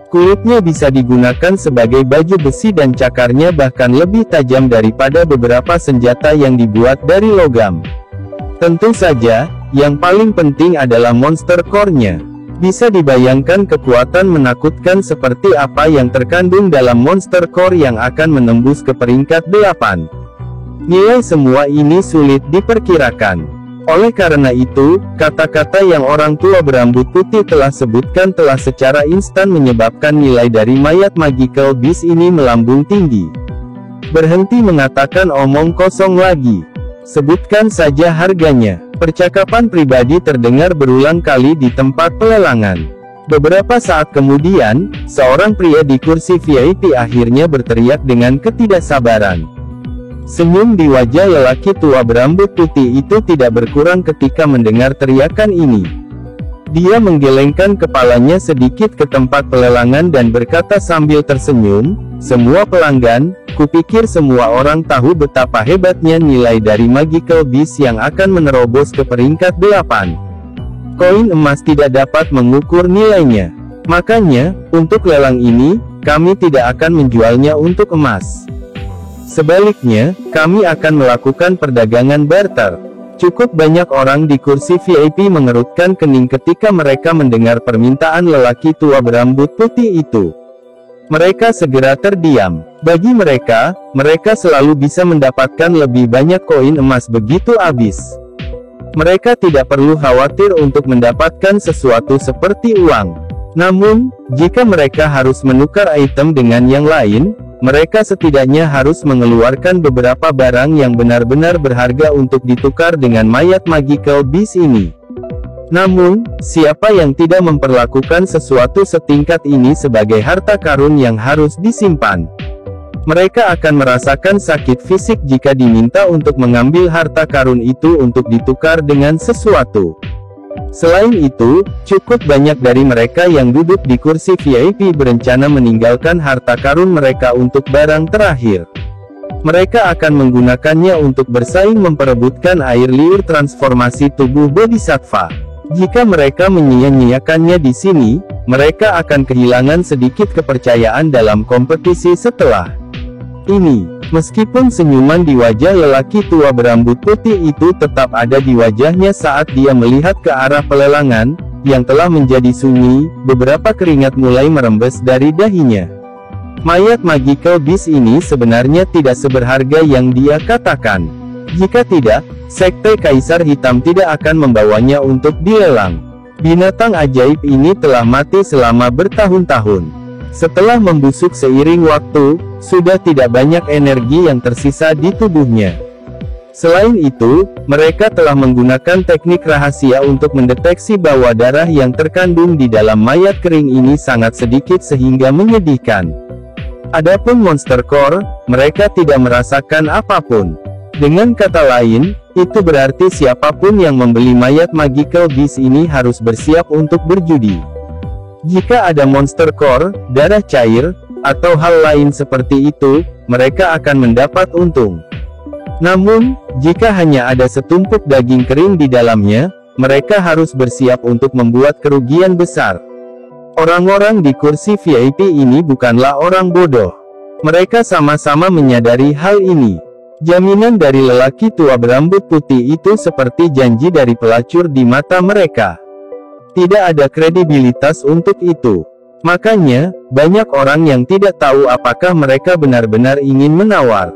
Kulitnya bisa digunakan sebagai baju besi dan cakarnya bahkan lebih tajam daripada beberapa senjata yang dibuat dari logam. Tentu saja, yang paling penting adalah monster core-nya. Bisa dibayangkan kekuatan menakutkan seperti apa yang terkandung dalam monster core yang akan menembus ke peringkat 8. Nilai semua ini sulit diperkirakan. Oleh karena itu, kata-kata yang orang tua berambut putih telah sebutkan telah secara instan menyebabkan nilai dari mayat Magical Beast ini melambung tinggi. Berhenti mengatakan omong kosong lagi. Sebutkan saja harganya. Percakapan pribadi terdengar berulang kali di tempat pelelangan. Beberapa saat kemudian, seorang pria di kursi VIP akhirnya berteriak dengan ketidaksabaran. Senyum di wajah lelaki tua berambut putih itu tidak berkurang ketika mendengar teriakan ini. Dia menggelengkan kepalanya sedikit ke tempat pelelangan dan berkata sambil tersenyum, "Semua pelanggan, kupikir semua orang tahu betapa hebatnya nilai dari Magical Beast yang akan menerobos ke peringkat 8. Koin emas tidak dapat mengukur nilainya. Makanya, untuk lelang ini, kami tidak akan menjualnya untuk emas. Sebaliknya, kami akan melakukan perdagangan barter." Cukup banyak orang di kursi VIP mengerutkan kening ketika mereka mendengar permintaan lelaki tua berambut putih itu. Mereka segera terdiam. Bagi mereka, mereka selalu bisa mendapatkan lebih banyak koin emas begitu habis. Mereka tidak perlu khawatir untuk mendapatkan sesuatu seperti uang. Namun, jika mereka harus menukar item dengan yang lain, mereka setidaknya harus mengeluarkan beberapa barang yang benar-benar berharga untuk ditukar dengan mayat Magical Beast ini. Namun, siapa yang tidak memperlakukan sesuatu setingkat ini sebagai harta karun yang harus disimpan? Mereka akan merasakan sakit fisik jika diminta untuk mengambil harta karun itu untuk ditukar dengan sesuatu. Selain itu, cukup banyak dari mereka yang duduk di kursi VIP berencana meninggalkan harta karun mereka untuk barang terakhir. Mereka akan menggunakannya untuk bersaing memperebutkan air liur transformasi tubuh Bodhisattva. Jika mereka menyia-nyiakannya di sini, mereka akan kehilangan sedikit kepercayaan dalam kompetisi setelah ini. Meskipun senyuman di wajah lelaki tua berambut putih itu tetap ada di wajahnya saat dia melihat ke arah pelelangan, yang telah menjadi sunyi, beberapa keringat mulai merembes dari dahinya. Mayat Magical Beast ini sebenarnya tidak seberharga yang dia katakan. Jika tidak, Sekte Kaisar Hitam tidak akan membawanya untuk dilelang. Binatang ajaib ini telah mati selama bertahun-tahun. Setelah membusuk seiring waktu, sudah tidak banyak energi yang tersisa di tubuhnya. Selain itu, mereka telah menggunakan teknik rahasia untuk mendeteksi bahwa darah yang terkandung di dalam mayat kering ini sangat sedikit sehingga menyedihkan. Adapun Monster Core, mereka tidak merasakan apapun. Dengan kata lain, itu berarti siapapun yang membeli mayat Magical Beast ini harus bersiap untuk berjudi. Jika ada Monster Core, darah cair, atau hal lain seperti itu, mereka akan mendapat untung. Namun, jika hanya ada setumpuk daging kering di dalamnya, mereka harus bersiap untuk membuat kerugian besar. Orang-orang di kursi VIP ini bukanlah orang bodoh. Mereka sama-sama menyadari hal ini. Jaminan dari lelaki tua berambut putih itu seperti janji dari pelacur di mata mereka. Tidak ada kredibilitas untuk itu. Makanya, banyak orang yang tidak tahu apakah mereka benar-benar ingin menawar.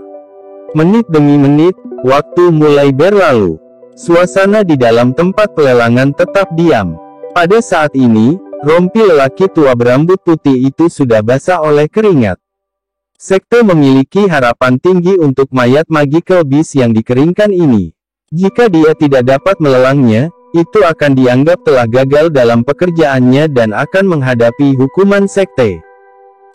Menit demi menit, waktu mulai berlalu. Suasana di dalam tempat pelelangan tetap diam. Pada saat ini, rompi lelaki tua berambut putih itu sudah basah oleh keringat. Sekte memiliki harapan tinggi untuk mayat Magical Beast yang dikeringkan ini. Jika dia tidak dapat melelangnya, itu akan dianggap telah gagal dalam pekerjaannya dan akan menghadapi hukuman sekte.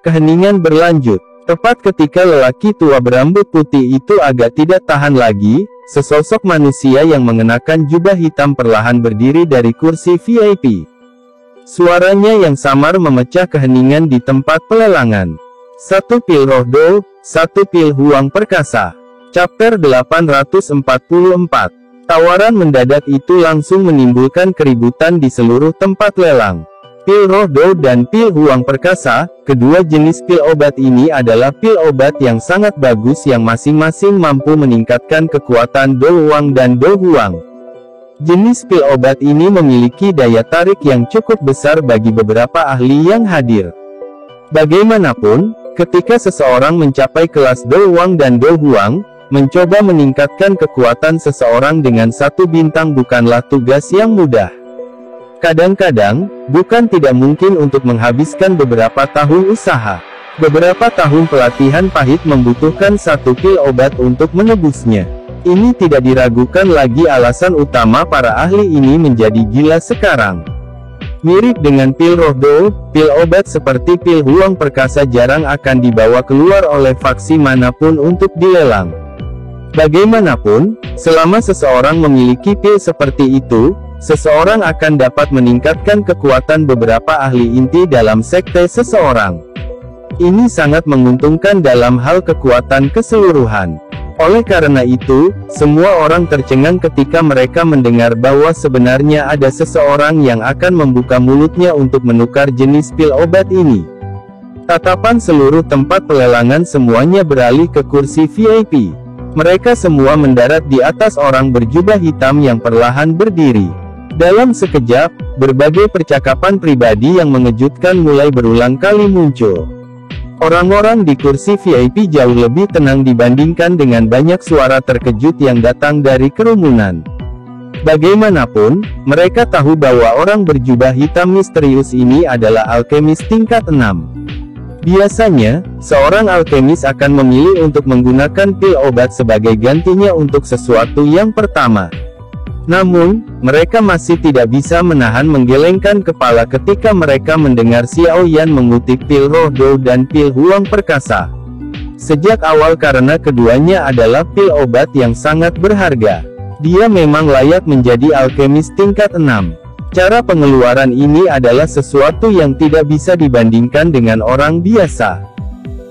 Keheningan berlanjut. Tepat ketika lelaki tua berambut putih itu agak tidak tahan lagi, sesosok manusia yang mengenakan jubah hitam perlahan berdiri dari kursi VIP. Suaranya yang samar memecah keheningan di tempat pelelangan. Satu pil roh do, satu pil huang perkasa. Chapter 844. Tawaran mendadak itu langsung menimbulkan keributan di seluruh tempat lelang. Pil roh do dan pil huang perkasa, kedua jenis pil obat ini adalah pil obat yang sangat bagus yang masing-masing mampu meningkatkan kekuatan do huang dan do huang. Jenis pil obat ini memiliki daya tarik yang cukup besar bagi beberapa ahli yang hadir. Bagaimanapun, ketika seseorang mencapai kelas do huang dan do huang, mencoba meningkatkan kekuatan seseorang dengan satu bintang bukanlah tugas yang mudah. Kadang-kadang, bukan tidak mungkin untuk menghabiskan beberapa tahun usaha. Beberapa tahun pelatihan pahit membutuhkan satu pil obat untuk menebusnya. Ini tidak diragukan lagi alasan utama para ahli ini menjadi gila sekarang. Mirip dengan pil roh do, pil obat seperti pil huang perkasa jarang akan dibawa keluar oleh faksi manapun untuk dilelang. Bagaimanapun, selama seseorang memiliki pil seperti itu, seseorang akan dapat meningkatkan kekuatan beberapa ahli inti dalam sekte seseorang. Ini sangat menguntungkan dalam hal kekuatan keseluruhan. Oleh karena itu, semua orang tercengang ketika mereka mendengar bahwa sebenarnya ada seseorang yang akan membuka mulutnya untuk menukar jenis pil obat ini. Tatapan seluruh tempat pelelangan semuanya beralih ke kursi VIP. Mereka semua mendarat di atas orang berjubah hitam yang perlahan berdiri. Dalam sekejap, berbagai percakapan pribadi yang mengejutkan mulai berulang kali muncul. Orang-orang di kursi VIP jauh lebih tenang dibandingkan dengan banyak suara terkejut yang datang dari kerumunan. Bagaimanapun, mereka tahu bahwa orang berjubah hitam misterius ini adalah alkemis tingkat 6. Biasanya, seorang alkemis akan memilih untuk menggunakan pil obat sebagai gantinya untuk sesuatu yang pertama. Namun, mereka masih tidak bisa menahan menggelengkan kepala ketika mereka mendengar Xiao Yan mengutip pil roh do dan pil huang perkasa. Sejak awal karena keduanya adalah pil obat yang sangat berharga. Dia memang layak menjadi alkemis tingkat 6. Cara pengeluaran ini adalah sesuatu yang tidak bisa dibandingkan dengan orang biasa.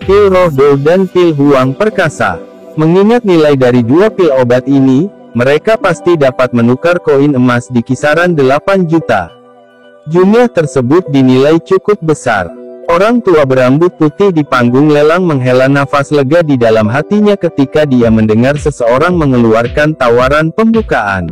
Pil Roh Do dan Pil Huang Perkasa. Mengingat nilai dari dua pil obat ini, mereka pasti dapat menukar koin emas di kisaran 8 juta. Jumlah tersebut dinilai cukup besar. Orang tua berambut putih di panggung lelang menghela nafas lega di dalam hatinya ketika dia mendengar seseorang mengeluarkan tawaran pembukaan.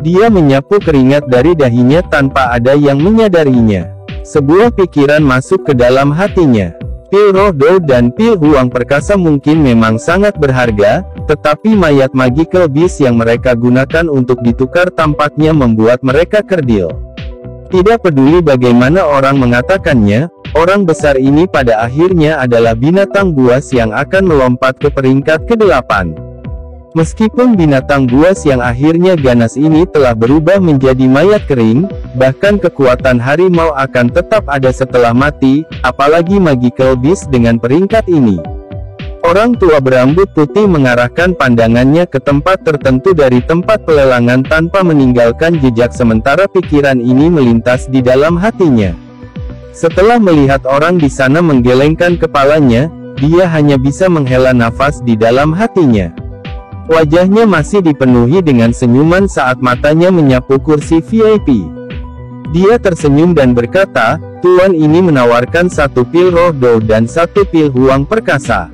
Dia menyapu keringat dari dahinya tanpa ada yang menyadarinya. Sebuah pikiran masuk ke dalam hatinya. Pil Roh Do dan Pil Huang Perkasa mungkin memang sangat berharga, tetapi mayat magical beast yang mereka gunakan untuk ditukar tampaknya membuat mereka kerdil. Tidak peduli bagaimana orang mengatakannya, orang besar ini pada akhirnya adalah binatang buas yang akan melompat ke peringkat ke-8. Meskipun binatang buas yang akhirnya ganas ini telah berubah menjadi mayat kering, bahkan kekuatan harimau akan tetap ada setelah mati, apalagi magical beast dengan peringkat ini. Orang tua berambut putih mengarahkan pandangannya ke tempat tertentu dari tempat pelelangan tanpa meninggalkan jejak sementara pikiran ini melintas di dalam hatinya. Setelah melihat orang di sana menggelengkan kepalanya, dia hanya bisa menghela nafas di dalam hatinya. Wajahnya masih dipenuhi dengan senyuman saat matanya menyapu kursi VIP. Dia tersenyum dan berkata, "Tuan ini menawarkan satu pil Roh Do dan satu pil Huang Perkasa.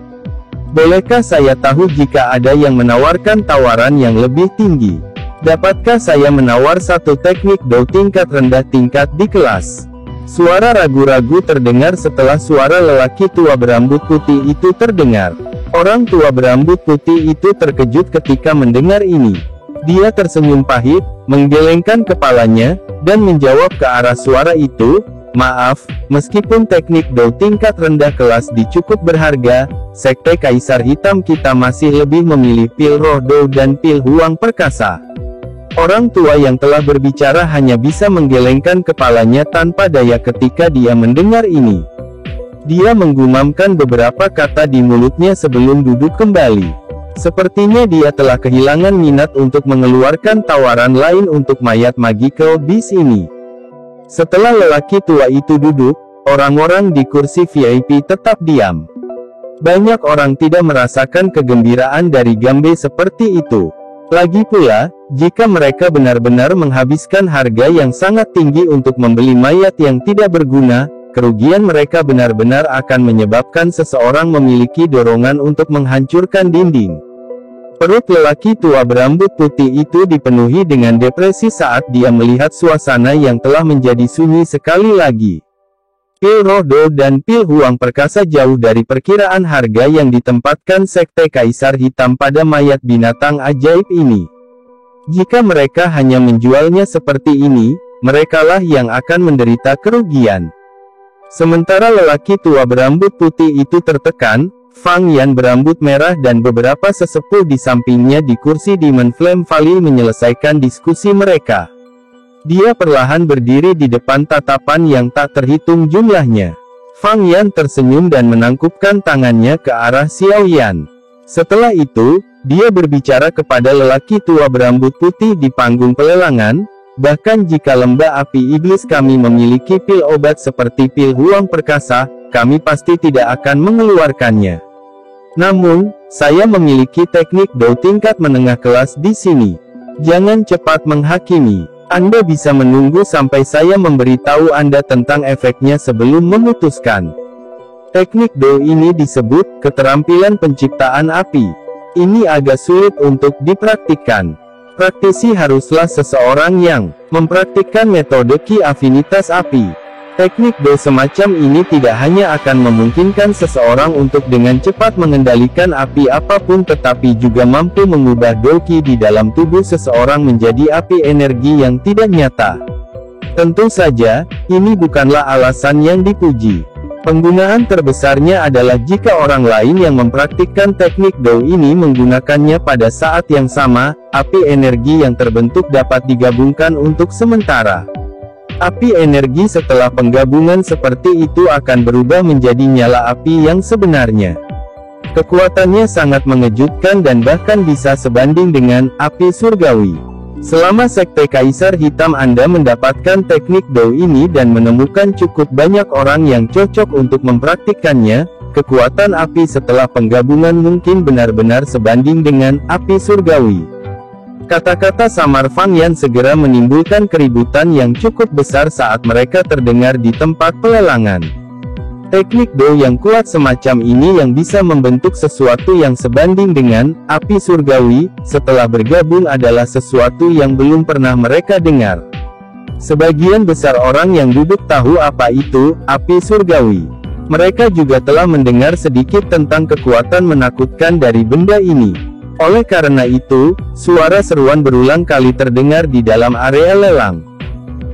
Bolehkah saya tahu jika ada yang menawarkan tawaran yang lebih tinggi? Dapatkah saya menawar satu teknik Do tingkat rendah tingkat di kelas?" Suara ragu-ragu terdengar setelah suara lelaki tua berambut putih itu terdengar. Orang tua berambut putih itu terkejut ketika mendengar ini. Dia tersenyum pahit, menggelengkan kepalanya, dan menjawab ke arah suara itu, "Maaf, meskipun teknik Do tingkat rendah kelas cukup berharga, Sekte Kaisar Hitam kita masih lebih memilih pil Roh Do dan pil Huang Perkasa." Orang tua yang telah berbicara hanya bisa menggelengkan kepalanya tanpa daya ketika dia mendengar ini. Dia menggumamkan beberapa kata di mulutnya sebelum duduk kembali. Sepertinya dia telah kehilangan minat untuk mengeluarkan tawaran lain untuk mayat magical beast ini. Setelah lelaki tua itu duduk, orang-orang di kursi VIP tetap diam. Banyak orang tidak merasakan kegembiraan dari Gambe seperti itu. Lagi pula, jika mereka benar-benar menghabiskan harga yang sangat tinggi untuk membeli mayat yang tidak berguna, kerugian mereka benar-benar akan menyebabkan seseorang memiliki dorongan untuk menghancurkan dinding. Perut lelaki tua berambut putih itu dipenuhi dengan depresi saat dia melihat suasana yang telah menjadi sunyi sekali lagi. Pil Roh Do dan Pil Huang Perkasa jauh dari perkiraan harga yang ditempatkan Sekte Kaisar Hitam pada mayat binatang ajaib ini. Jika mereka hanya menjualnya seperti ini, merekalah yang akan menderita kerugian. Sementara lelaki tua berambut putih itu tertekan, Fang Yan berambut merah dan beberapa sesepuh di sampingnya di kursi Demon Flame Valley menyelesaikan diskusi mereka. Dia perlahan berdiri di depan tatapan yang tak terhitung jumlahnya. Fang Yan tersenyum dan menangkupkan tangannya ke arah Xiao Yan. Setelah itu, dia berbicara kepada lelaki tua berambut putih di panggung pelelangan, "Bahkan jika lembah api iblis kami memiliki pil obat seperti pil Huang Perkasa, kami pasti tidak akan mengeluarkannya. Namun, saya memiliki teknik Do tingkat menengah kelas di sini. Jangan cepat menghakimi. Anda bisa menunggu sampai saya memberitahu Anda tentang efeknya sebelum memutuskan." Teknik Do ini disebut keterampilan penciptaan api. Ini agak sulit untuk dipraktikkan. Praktisi haruslah seseorang yang mempraktikkan metode Ki Afinitas Api. Teknik Do semacam ini tidak hanya akan memungkinkan seseorang untuk dengan cepat mengendalikan api apapun tetapi juga mampu mengubah Do Ki di dalam tubuh seseorang menjadi api energi yang tidak nyata. Tentu saja, ini bukanlah alasan yang dipuji. Penggunaan terbesarnya adalah jika orang lain yang mempraktikkan teknik Do ini menggunakannya pada saat yang sama, api energi yang terbentuk dapat digabungkan untuk sementara. Api energi setelah penggabungan seperti itu akan berubah menjadi nyala api yang sebenarnya. Kekuatannya sangat mengejutkan dan bahkan bisa sebanding dengan api surgawi. Selama Sekte Kaisar Hitam Anda mendapatkan teknik Dao ini dan menemukan cukup banyak orang yang cocok untuk mempraktikkannya, kekuatan api setelah penggabungan mungkin benar-benar sebanding dengan api surgawi. Kata-kata samar Fang Yan segera menimbulkan keributan yang cukup besar saat mereka terdengar di tempat pelelangan. Teknik Dao yang kuat semacam ini yang bisa membentuk sesuatu yang sebanding dengan api surgawi, setelah bergabung adalah sesuatu yang belum pernah mereka dengar. Sebagian besar orang yang duduk tahu apa itu api surgawi. Mereka juga telah mendengar sedikit tentang kekuatan menakutkan dari benda ini. Oleh karena itu, suara seruan berulang kali terdengar di dalam area lelang.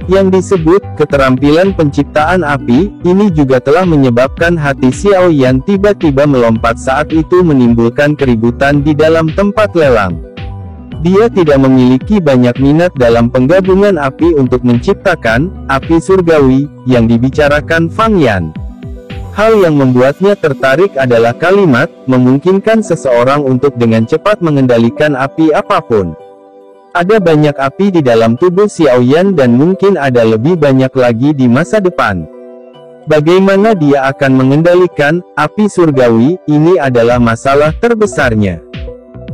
Yang disebut keterampilan penciptaan api, ini juga telah menyebabkan hati Xiao Yan tiba-tiba melompat saat itu menimbulkan keributan di dalam tempat lelang. Dia tidak memiliki banyak minat dalam penggabungan api untuk menciptakan api surgawi yang dibicarakan Fang Yan. Hal yang membuatnya tertarik adalah kalimat memungkinkan seseorang untuk dengan cepat mengendalikan api apapun. Ada banyak api di dalam tubuh Xiao Yan dan mungkin ada lebih banyak lagi di masa depan. Bagaimana dia akan mengendalikan api surgawi? Ini adalah masalah terbesarnya.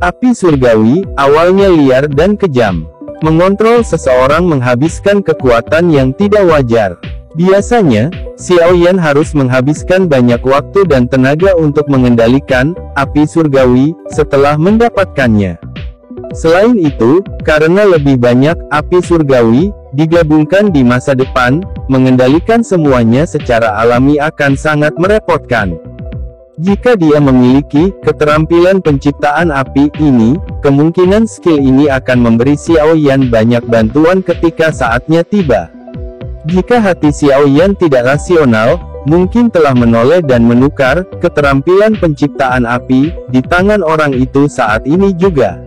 Api surgawi awalnya liar dan kejam. Mengontrol seseorang menghabiskan kekuatan yang tidak wajar. Biasanya, Xiao Yan harus menghabiskan banyak waktu dan tenaga untuk mengendalikan api surgawi setelah mendapatkannya. Selain itu, karena lebih banyak api surgawi digabungkan di masa depan, mengendalikan semuanya secara alami akan sangat merepotkan. Jika dia memiliki keterampilan penciptaan api ini, kemungkinan skill ini akan memberi Xiao Yan banyak bantuan ketika saatnya tiba. Jika hati Xiao Yan tidak rasional, mungkin telah menoleh dan menukar keterampilan penciptaan api di tangan orang itu saat ini juga.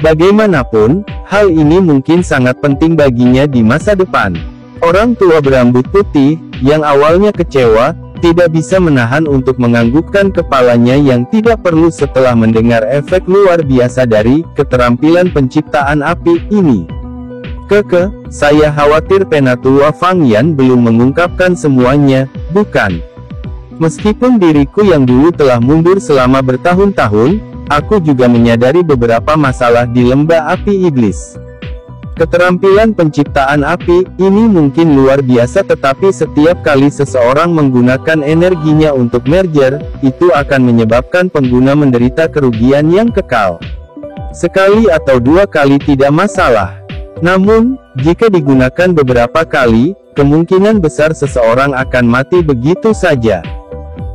Bagaimanapun, hal ini mungkin sangat penting baginya di masa depan. Orang tua berambut putih, yang awalnya kecewa, tidak bisa menahan untuk menganggukkan kepalanya yang tidak perlu setelah mendengar efek luar biasa dari keterampilan penciptaan api ini. Saya khawatir Penatua Fang Yan belum mengungkapkan semuanya, bukan? Meskipun diriku yang dulu telah mundur selama bertahun-tahun, aku juga menyadari beberapa masalah di lembah api iblis. Keterampilan penciptaan api ini mungkin luar biasa, tetapi setiap kali seseorang menggunakan energinya untuk merger, itu akan menyebabkan pengguna menderita kerugian yang kekal. Sekali atau dua kali tidak masalah. Namun, jika digunakan beberapa kali, kemungkinan besar seseorang akan mati begitu saja.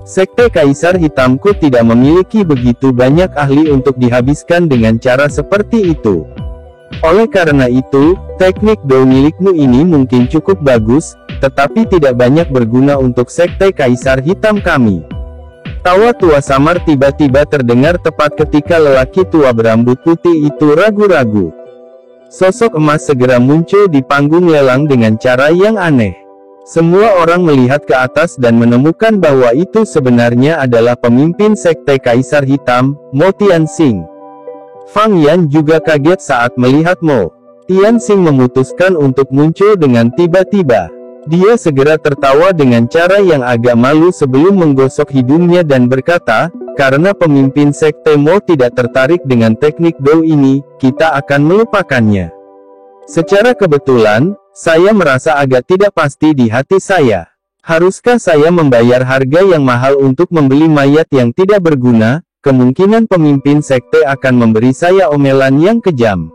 Sekte Kaisar Hitamku tidak memiliki begitu banyak ahli untuk dihabiskan dengan cara seperti itu. Oleh karena itu, teknik Dao milikmu ini mungkin cukup bagus, tetapi tidak banyak berguna untuk Sekte Kaisar Hitam kami. Tawa tua samar tiba-tiba terdengar tepat ketika lelaki tua berambut putih itu ragu-ragu. Sosok emas segera muncul di panggung lelang dengan cara yang aneh. Semua orang melihat ke atas dan menemukan bahwa itu sebenarnya adalah pemimpin Sekte Kaisar Hitam, Mo Tianxing. Fang Yan juga kaget saat melihat Mo Tianxing memutuskan untuk muncul dengan tiba-tiba. Dia segera tertawa dengan cara yang agak malu sebelum menggosok hidungnya dan berkata, karena pemimpin Sekte Mo tidak tertarik dengan teknik Dao ini, kita akan melupakannya. Secara kebetulan, saya merasa agak tidak pasti di hati saya. Haruskah saya membayar harga yang mahal untuk membeli mayat yang tidak berguna? Kemungkinan pemimpin sekte akan memberi saya omelan yang kejam.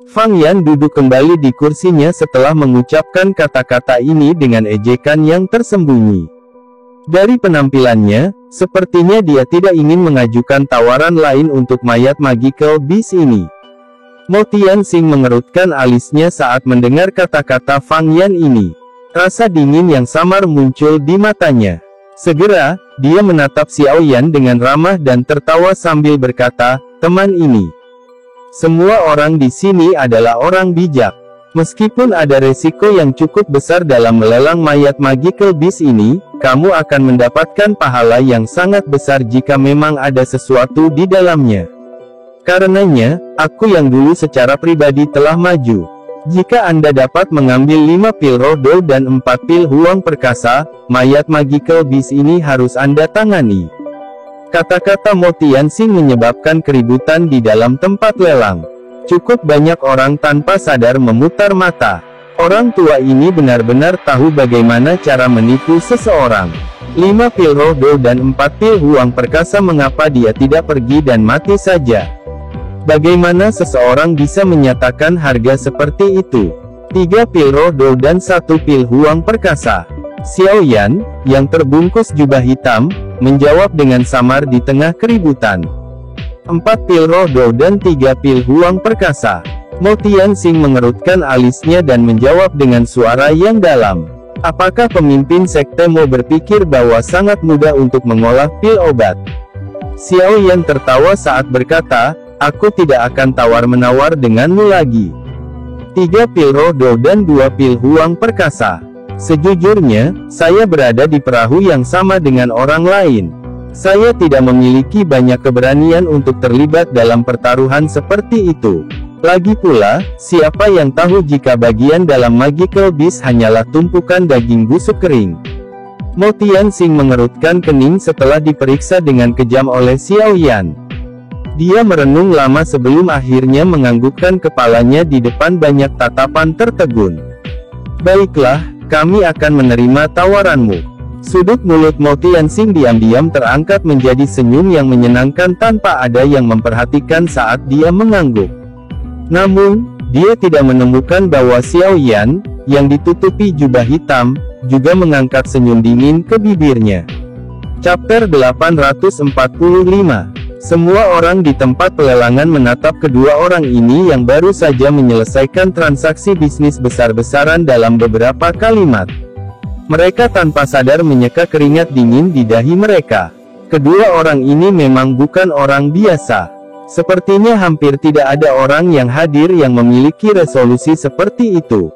Fang Yan duduk kembali di kursinya setelah mengucapkan kata-kata ini dengan ejekan yang tersembunyi. Dari penampilannya, sepertinya dia tidak ingin mengajukan tawaran lain untuk mayat Magical Beast ini. Mo Tianxing mengerutkan alisnya saat mendengar kata-kata Fang Yan ini. Rasa dingin yang samar muncul di matanya. Segera, dia menatap Xiao Yan dengan ramah dan tertawa sambil berkata, teman ini. Semua orang di sini adalah orang bijak. Meskipun ada resiko yang cukup besar dalam melelang mayat Magical Beast ini, kamu akan mendapatkan pahala yang sangat besar jika memang ada sesuatu di dalamnya. Karenanya, aku yang dulu secara pribadi telah maju. Jika Anda dapat mengambil 5 pil Rodo dan 4 pil Huang Perkasa, mayat Magical Beast ini harus Anda tangani. Kata-kata Mo Tianxing menyebabkan keributan di dalam tempat lelang. Cukup banyak orang tanpa sadar memutar mata. Orang tua ini benar-benar tahu bagaimana cara menipu seseorang. 5 pil Rodo dan 4 pil Huang Perkasa, mengapa dia tidak pergi dan mati saja? Bagaimana seseorang bisa menyatakan harga seperti itu? 3 pil Rodo dan 1 pil Huang Perkasa. Xiao Yan, yang terbungkus jubah hitam, menjawab dengan samar di tengah keributan. 4 pil Rodo dan 3 pil Huang Perkasa. Mo Tianxing mengerutkan alisnya dan menjawab dengan suara yang dalam. Apakah pemimpin sekte Mo berpikir bahwa sangat mudah untuk mengolah pil obat? Xiao Yan tertawa saat berkata, aku tidak akan tawar-menawar denganmu lagi. 3 pil Rodo dan 2 pil Huang Perkasa. Sejujurnya, saya berada di perahu yang sama dengan orang lain. Saya tidak memiliki banyak keberanian untuk terlibat dalam pertaruhan seperti itu. Lagi pula, siapa yang tahu jika bagian dalam Magical Beast hanyalah tumpukan daging busuk kering. Mo Tianxing mengerutkan kening setelah diperiksa dengan kejam oleh Xiao Yan. Dia merenung lama sebelum akhirnya menganggukkan kepalanya di depan banyak tatapan tertegun. Baiklah, kami akan menerima tawaranmu. Sudut mulut Mo Tianxing diam-diam terangkat menjadi senyum yang menyenangkan tanpa ada yang memperhatikan saat dia mengangguk. Namun, dia tidak menemukan bahwa Xiao Yan, yang ditutupi jubah hitam, juga mengangkat senyum dingin ke bibirnya. Chapter 845. Semua orang di tempat pelelangan menatap kedua orang ini yang baru saja menyelesaikan transaksi bisnis besar-besaran dalam beberapa kalimat. Mereka tanpa sadar menyeka keringat dingin di dahi mereka. Kedua orang ini memang bukan orang biasa. Sepertinya hampir tidak ada orang yang hadir yang memiliki resolusi seperti itu.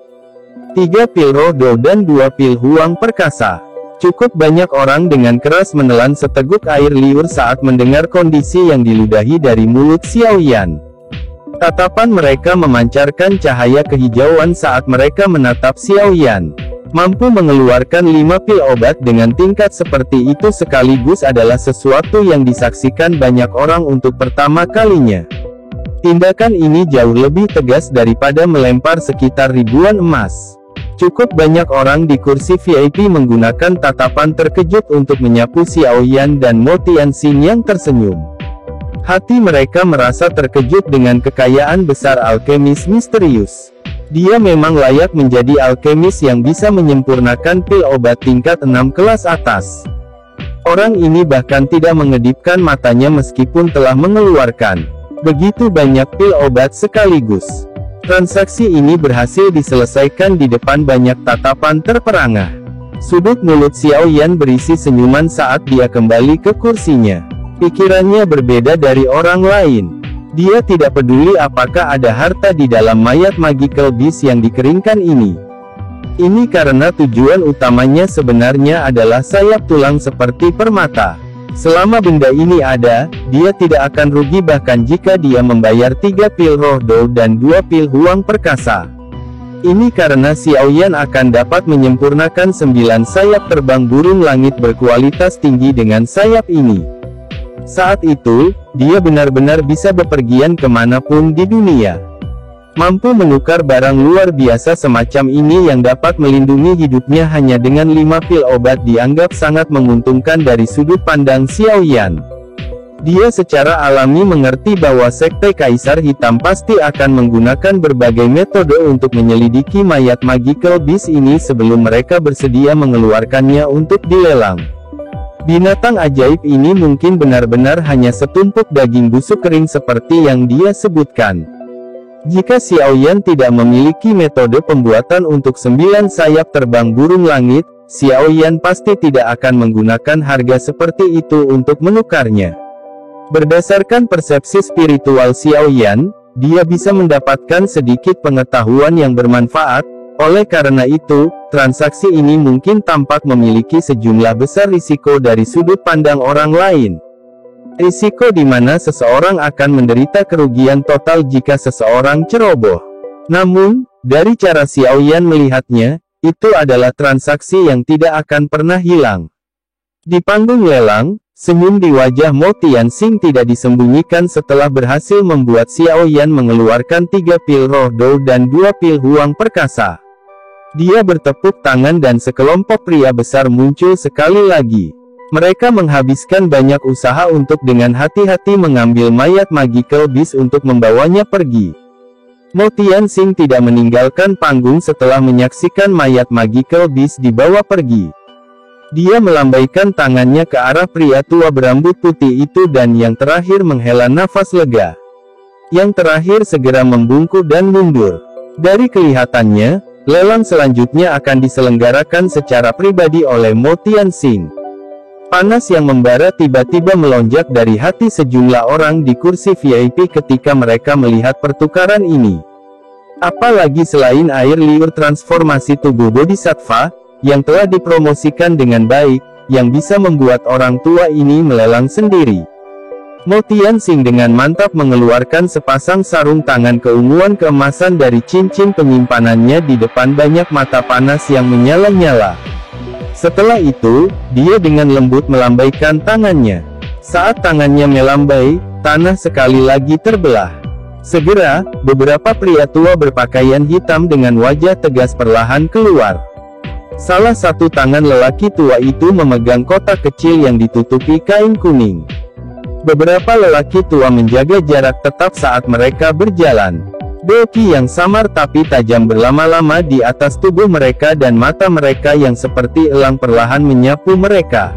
3 pil Rodo dan 2 pil Huang Perkasa. Cukup banyak orang dengan keras menelan seteguk air liur saat mendengar kondisi yang diludahi dari mulut Xiao Yan. Tatapan mereka memancarkan cahaya kehijauan saat mereka menatap Xiao Yan. Mampu mengeluarkan 5 pil obat dengan tingkat seperti itu sekaligus adalah sesuatu yang disaksikan banyak orang untuk pertama kalinya. Tindakan ini jauh lebih tegas daripada melempar sekitar ribuan emas. Cukup banyak orang di kursi VIP menggunakan tatapan terkejut untuk menyapu Xiao Yan dan Mo Tianxing yang tersenyum. Hati mereka merasa terkejut dengan kekayaan besar alkemis misterius. Dia memang layak menjadi alkemis yang bisa menyempurnakan pil obat tingkat 6 kelas atas. Orang ini bahkan tidak mengedipkan matanya meskipun telah mengeluarkan begitu banyak pil obat sekaligus. Transaksi ini berhasil diselesaikan di depan banyak tatapan terperangah. Sudut mulut Xiao Yan berisi senyuman saat dia kembali ke kursinya. Pikirannya berbeda dari orang lain. Dia tidak peduli apakah ada harta di dalam mayat Magical Beast yang dikeringkan ini. Ini karena tujuan utamanya sebenarnya adalah sayap tulang seperti permata. Selama benda ini ada, dia tidak akan rugi bahkan jika dia membayar 3 pil Rodo dan 2 pil Huang Perkasa. Ini karena Xiao Yan akan dapat menyempurnakan 9 sayap terbang burung langit berkualitas tinggi dengan sayap ini. Saat itu, dia benar-benar bisa bepergian kemanapun di dunia. Mampu menukar barang luar biasa semacam ini yang dapat melindungi hidupnya hanya dengan 5 pil obat dianggap sangat menguntungkan dari sudut pandang Xiao Yan. Dia secara alami mengerti bahwa sekte Kaisar Hitam pasti akan menggunakan berbagai metode untuk menyelidiki mayat Magical Beast ini sebelum mereka bersedia mengeluarkannya untuk dilelang. Binatang ajaib ini mungkin benar-benar hanya setumpuk daging busuk kering seperti yang dia sebutkan. Jika Xiao Yan tidak memiliki metode pembuatan untuk 9 sayap terbang burung langit, Xiao Yan pasti tidak akan menggunakan harga seperti itu untuk menukarnya. Berdasarkan persepsi spiritual Xiao Yan, dia bisa mendapatkan sedikit pengetahuan yang bermanfaat. Oleh karena itu, transaksi ini mungkin tampak memiliki sejumlah besar risiko dari sudut pandang orang lain. Risiko di mana seseorang akan menderita kerugian total jika seseorang ceroboh. Namun, dari cara Xiaoyan melihatnya, itu adalah transaksi yang tidak akan pernah hilang. Di panggung lelang, senyum di wajah Mo Tianxing tidak disembunyikan setelah berhasil membuat Xiaoyan mengeluarkan 3 pil roh Dou dan 2 pil huang perkasa. Dia bertepuk tangan dan sekelompok pria besar muncul sekali lagi. Mereka menghabiskan banyak usaha untuk dengan hati-hati mengambil mayat Magical Beast untuk membawanya pergi. Mo Tianxing tidak meninggalkan panggung setelah menyaksikan mayat Magical Beast dibawa pergi. Dia melambaikan tangannya ke arah pria tua berambut putih itu dan yang terakhir menghela nafas lega. Yang terakhir segera membungkuk dan mundur. Dari kelihatannya, lelang selanjutnya akan diselenggarakan secara pribadi oleh Mo Tianxing. Panas yang membara tiba-tiba melonjak dari hati sejumlah orang di kursi VIP ketika mereka melihat pertukaran ini. Apalagi selain air liur transformasi tubuh Bodhisattva, yang telah dipromosikan dengan baik, yang bisa membuat orang tua ini melelang sendiri. Mo Tianxing dengan mantap mengeluarkan sepasang sarung tangan keunguan keemasan dari cincin penyimpanannya di depan banyak mata panas yang menyala-nyala. Setelah itu, dia dengan lembut melambaikan tangannya. Saat tangannya melambai, tanah sekali lagi terbelah. Segera, beberapa pria tua berpakaian hitam dengan wajah tegas perlahan keluar. Salah satu tangan lelaki tua itu memegang kotak kecil yang ditutupi kain kuning. Beberapa lelaki tua menjaga jarak tetap saat mereka berjalan. Doki yang samar tapi tajam berlama-lama di atas tubuh mereka dan mata mereka yang seperti elang perlahan menyapu mereka.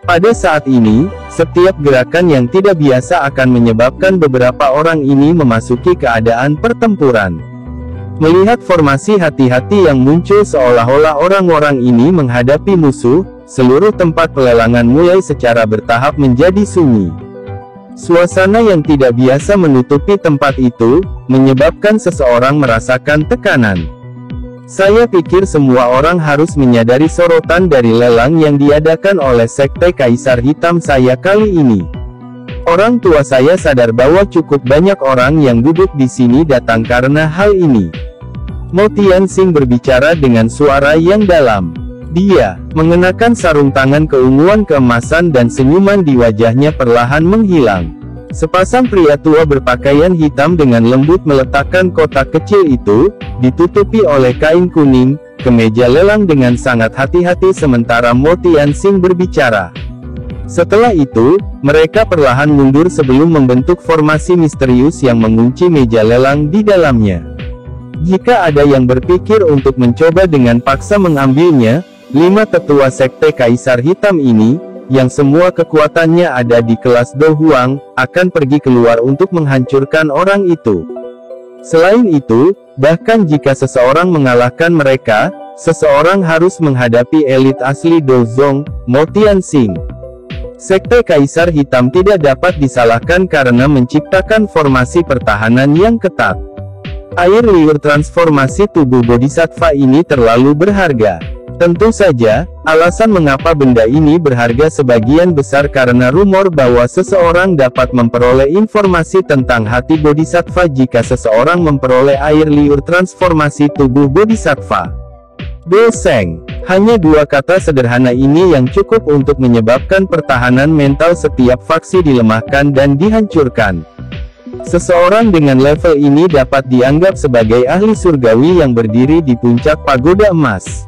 Pada saat ini, setiap gerakan yang tidak biasa akan menyebabkan beberapa orang ini memasuki keadaan pertempuran. Melihat formasi hati-hati yang muncul seolah-olah orang-orang ini menghadapi musuh, seluruh tempat pelelangan mulai secara bertahap menjadi sunyi. Suasana yang tidak biasa menutupi tempat itu, menyebabkan seseorang merasakan tekanan. Saya pikir semua orang harus menyadari sorotan dari lelang yang diadakan oleh Sekte Kaisar Hitam saya kali ini. Orang tua saya sadar bahwa cukup banyak orang yang duduk di sini datang karena hal ini. Mo Tianxing berbicara dengan suara yang dalam. Dia mengenakan sarung tangan keunguan keemasan dan senyuman di wajahnya perlahan menghilang. Sepasang pria tua berpakaian hitam dengan lembut meletakkan kotak kecil itu, ditutupi oleh kain kuning, ke meja lelang dengan sangat hati-hati sementara Mo Tianxing berbicara. Setelah itu, mereka perlahan mundur sebelum membentuk formasi misterius yang mengunci meja lelang di dalamnya. Jika ada yang berpikir untuk mencoba dengan paksa mengambilnya, 5 tetua Sekte Kaisar Hitam ini, yang semua kekuatannya ada di kelas Do Huang, akan pergi keluar untuk menghancurkan orang itu. Selain itu, bahkan jika seseorang mengalahkan mereka, seseorang harus menghadapi elit asli Do Zong, Mo Tianxing. Sekte Kaisar Hitam tidak dapat disalahkan karena menciptakan formasi pertahanan yang ketat. Air liur transformasi tubuh Bodhisattva ini terlalu berharga. Tentu saja, alasan mengapa benda ini berharga sebagian besar karena rumor bahwa seseorang dapat memperoleh informasi tentang hati Bodhisattva jika seseorang memperoleh air liur transformasi tubuh Bodhisattva. Doseng. Hanya 2 kata sederhana ini yang cukup untuk menyebabkan pertahanan mental setiap faksi dilemahkan dan dihancurkan. Seseorang dengan level ini dapat dianggap sebagai ahli surgawi yang berdiri di puncak pagoda emas.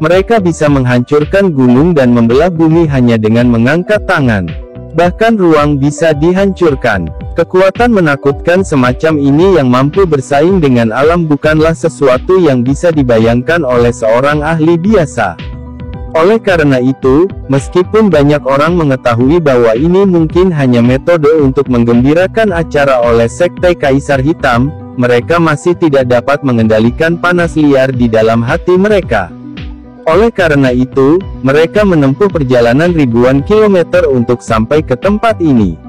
Mereka bisa menghancurkan gunung dan membelah bumi hanya dengan mengangkat tangan. Bahkan ruang bisa dihancurkan. Kekuatan menakutkan semacam ini yang mampu bersaing dengan alam bukanlah sesuatu yang bisa dibayangkan oleh seorang ahli biasa. Oleh karena itu, meskipun banyak orang mengetahui bahwa ini mungkin hanya metode untuk menggembirakan acara oleh Sekte Kaisar Hitam, mereka masih tidak dapat mengendalikan panas liar di dalam hati mereka. Oleh karena itu, mereka menempuh perjalanan ribuan kilometer untuk sampai ke tempat ini.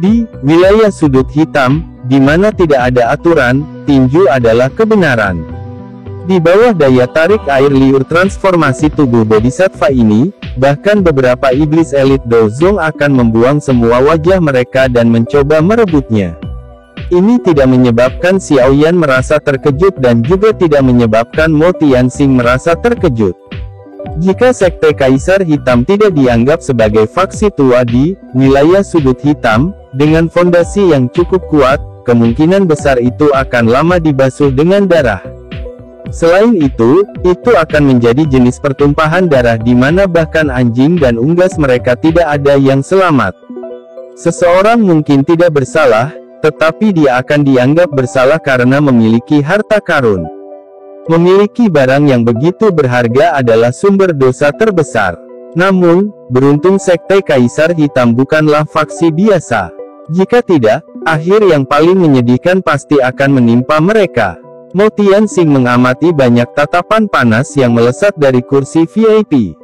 Di wilayah sudut hitam, di mana tidak ada aturan, tinju adalah kebenaran. Di bawah daya tarik air liur transformasi tubuh Bodhisattva ini, bahkan beberapa iblis elit Dozong akan membuang semua wajah mereka dan mencoba merebutnya. Ini tidak menyebabkan Xiao Yan merasa terkejut dan juga tidak menyebabkan Mo Tianxing merasa terkejut. Jika Sekte Kaisar Hitam tidak dianggap sebagai faksi tua di wilayah sudut hitam, dengan fondasi yang cukup kuat, kemungkinan besar itu akan lama dibasuh dengan darah. Selain itu akan menjadi jenis pertumpahan darah di mana bahkan anjing dan unggas mereka tidak ada yang selamat. Seseorang mungkin tidak bersalah, tetapi dia akan dianggap bersalah karena memiliki harta karun. Memiliki barang yang begitu berharga adalah sumber dosa terbesar. Namun, beruntung Sekte Kaisar Hitam bukanlah faksi biasa. Jika tidak, akhir yang paling menyedihkan pasti akan menimpa mereka. Mo Tianxing mengamati banyak tatapan panas yang melesat dari kursi VIP.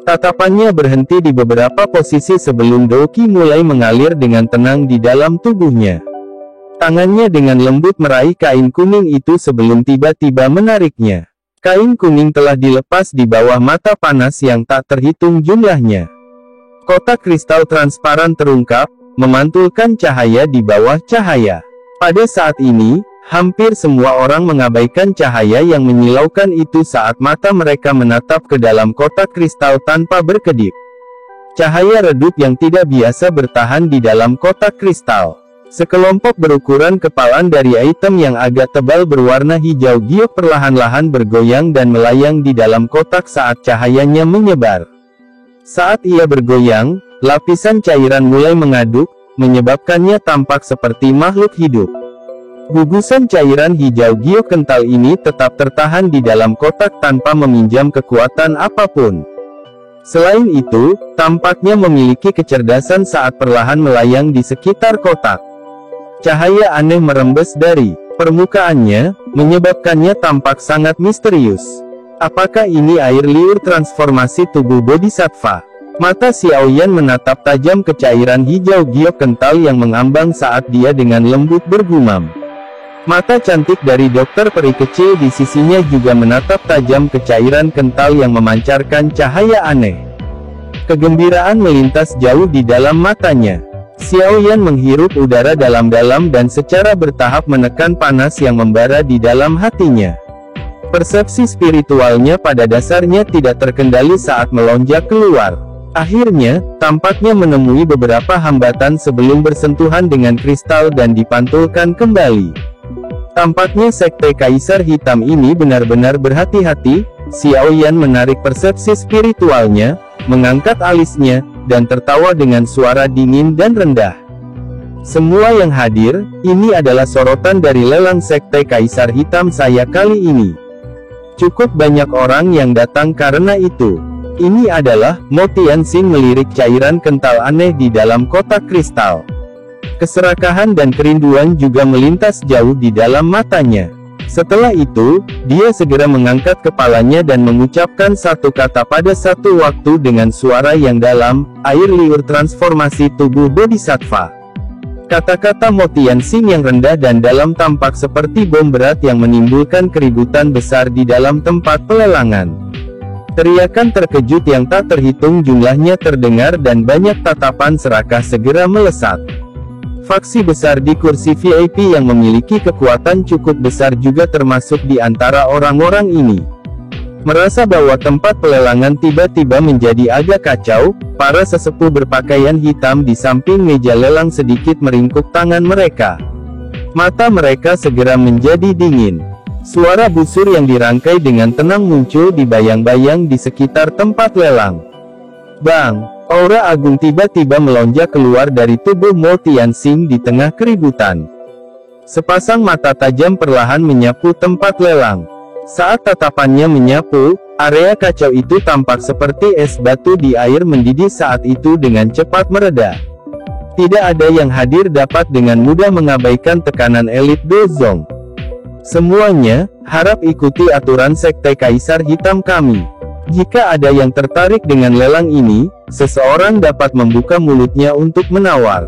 Tatapannya berhenti di beberapa posisi sebelum Doqi mulai mengalir dengan tenang di dalam tubuhnya. Tangannya dengan lembut meraih kain kuning itu sebelum tiba-tiba menariknya. Kain kuning telah dilepas di bawah mata panas yang tak terhitung jumlahnya. Kotak kristal transparan terungkap, memantulkan cahaya di bawah cahaya. Pada saat ini, hampir semua orang mengabaikan cahaya yang menyilaukan itu saat mata mereka menatap ke dalam kotak kristal tanpa berkedip. Cahaya redup yang tidak biasa bertahan di dalam kotak kristal. Sekelompok berukuran kepalan dari item yang agak tebal berwarna hijau giok perlahan-lahan bergoyang dan melayang di dalam kotak saat cahayanya menyebar. Saat ia bergoyang, lapisan cairan mulai mengaduk, menyebabkannya tampak seperti makhluk hidup. Gugusan cairan hijau giok kental ini tetap tertahan di dalam kotak tanpa meminjam kekuatan apapun. Selain itu, tampaknya memiliki kecerdasan saat perlahan melayang di sekitar kotak. Cahaya aneh merembes dari permukaannya, menyebabkannya tampak sangat misterius. Apakah ini air liur transformasi tubuh Bodhisattva? Mata Xiao Yan menatap tajam ke cairan hijau giok kental yang mengambang saat dia dengan lembut bergumam. Mata cantik dari dokter peri kecil di sisinya juga menatap tajam ke cairan kental yang memancarkan cahaya aneh. Kegembiraan melintas jauh di dalam matanya. Xiao Yan menghirup udara dalam-dalam dan secara bertahap menekan panas yang membara di dalam hatinya. Persepsi spiritualnya pada dasarnya tidak terkendali saat melonjak keluar. Akhirnya, tampaknya menemui beberapa hambatan sebelum bersentuhan dengan kristal dan dipantulkan kembali. Tampaknya Sekte Kaisar Hitam ini benar-benar berhati-hati. Xiao Yan menarik persepsi spiritualnya, mengangkat alisnya, dan tertawa dengan suara dingin dan rendah. Semua yang hadir, ini adalah sorotan dari lelang Sekte Kaisar Hitam saya kali ini. Cukup banyak orang yang datang karena itu. Ini adalah, Mo Tianxing melirik cairan kental aneh di dalam kotak kristal. Keserakahan dan kerinduan juga melintas jauh di dalam matanya. Setelah itu, dia segera mengangkat kepalanya dan mengucapkan satu kata pada satu waktu dengan suara yang dalam, air liur transformasi tubuh Bodhisattva. Kata-kata Mo Tianxing yang rendah dan dalam tampak seperti bom berat yang menimbulkan keributan besar di dalam tempat pelelangan. Teriakan terkejut yang tak terhitung jumlahnya terdengar dan banyak tatapan serakah segera melesat. Faksi besar di kursi VIP yang memiliki kekuatan cukup besar juga termasuk di antara orang-orang ini. Merasa bahwa tempat pelelangan tiba-tiba menjadi agak kacau, para sesepuh berpakaian hitam di samping meja lelang sedikit meringkuk tangan mereka. Mata mereka segera menjadi dingin. Suara busur yang dirangkai dengan tenang muncul di bayang-bayang di sekitar tempat lelang. Bang! Aura agung tiba-tiba melonjak keluar dari tubuh Mo Tianxing di tengah keributan. Sepasang mata tajam perlahan menyapu tempat lelang. Saat tatapannya menyapu, area kacau itu tampak seperti es batu di air mendidih saat itu dengan cepat mereda. Tidak ada yang hadir dapat dengan mudah mengabaikan tekanan elit Dozong. Semuanya, harap ikuti aturan Sekte Kaisar Hitam kami. Jika ada yang tertarik dengan lelang ini, seseorang dapat membuka mulutnya untuk menawar.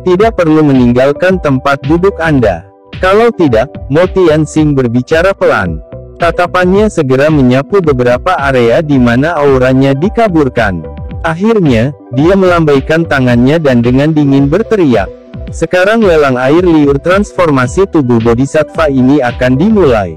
Tidak perlu meninggalkan tempat duduk Anda. Kalau tidak, Mo Tianxing berbicara pelan. Tatapannya segera menyapu beberapa area di mana auranya dikaburkan. Akhirnya, dia melambaikan tangannya dan dengan dingin berteriak. Sekarang lelang air liur transformasi tubuh Bodhisattva ini akan dimulai.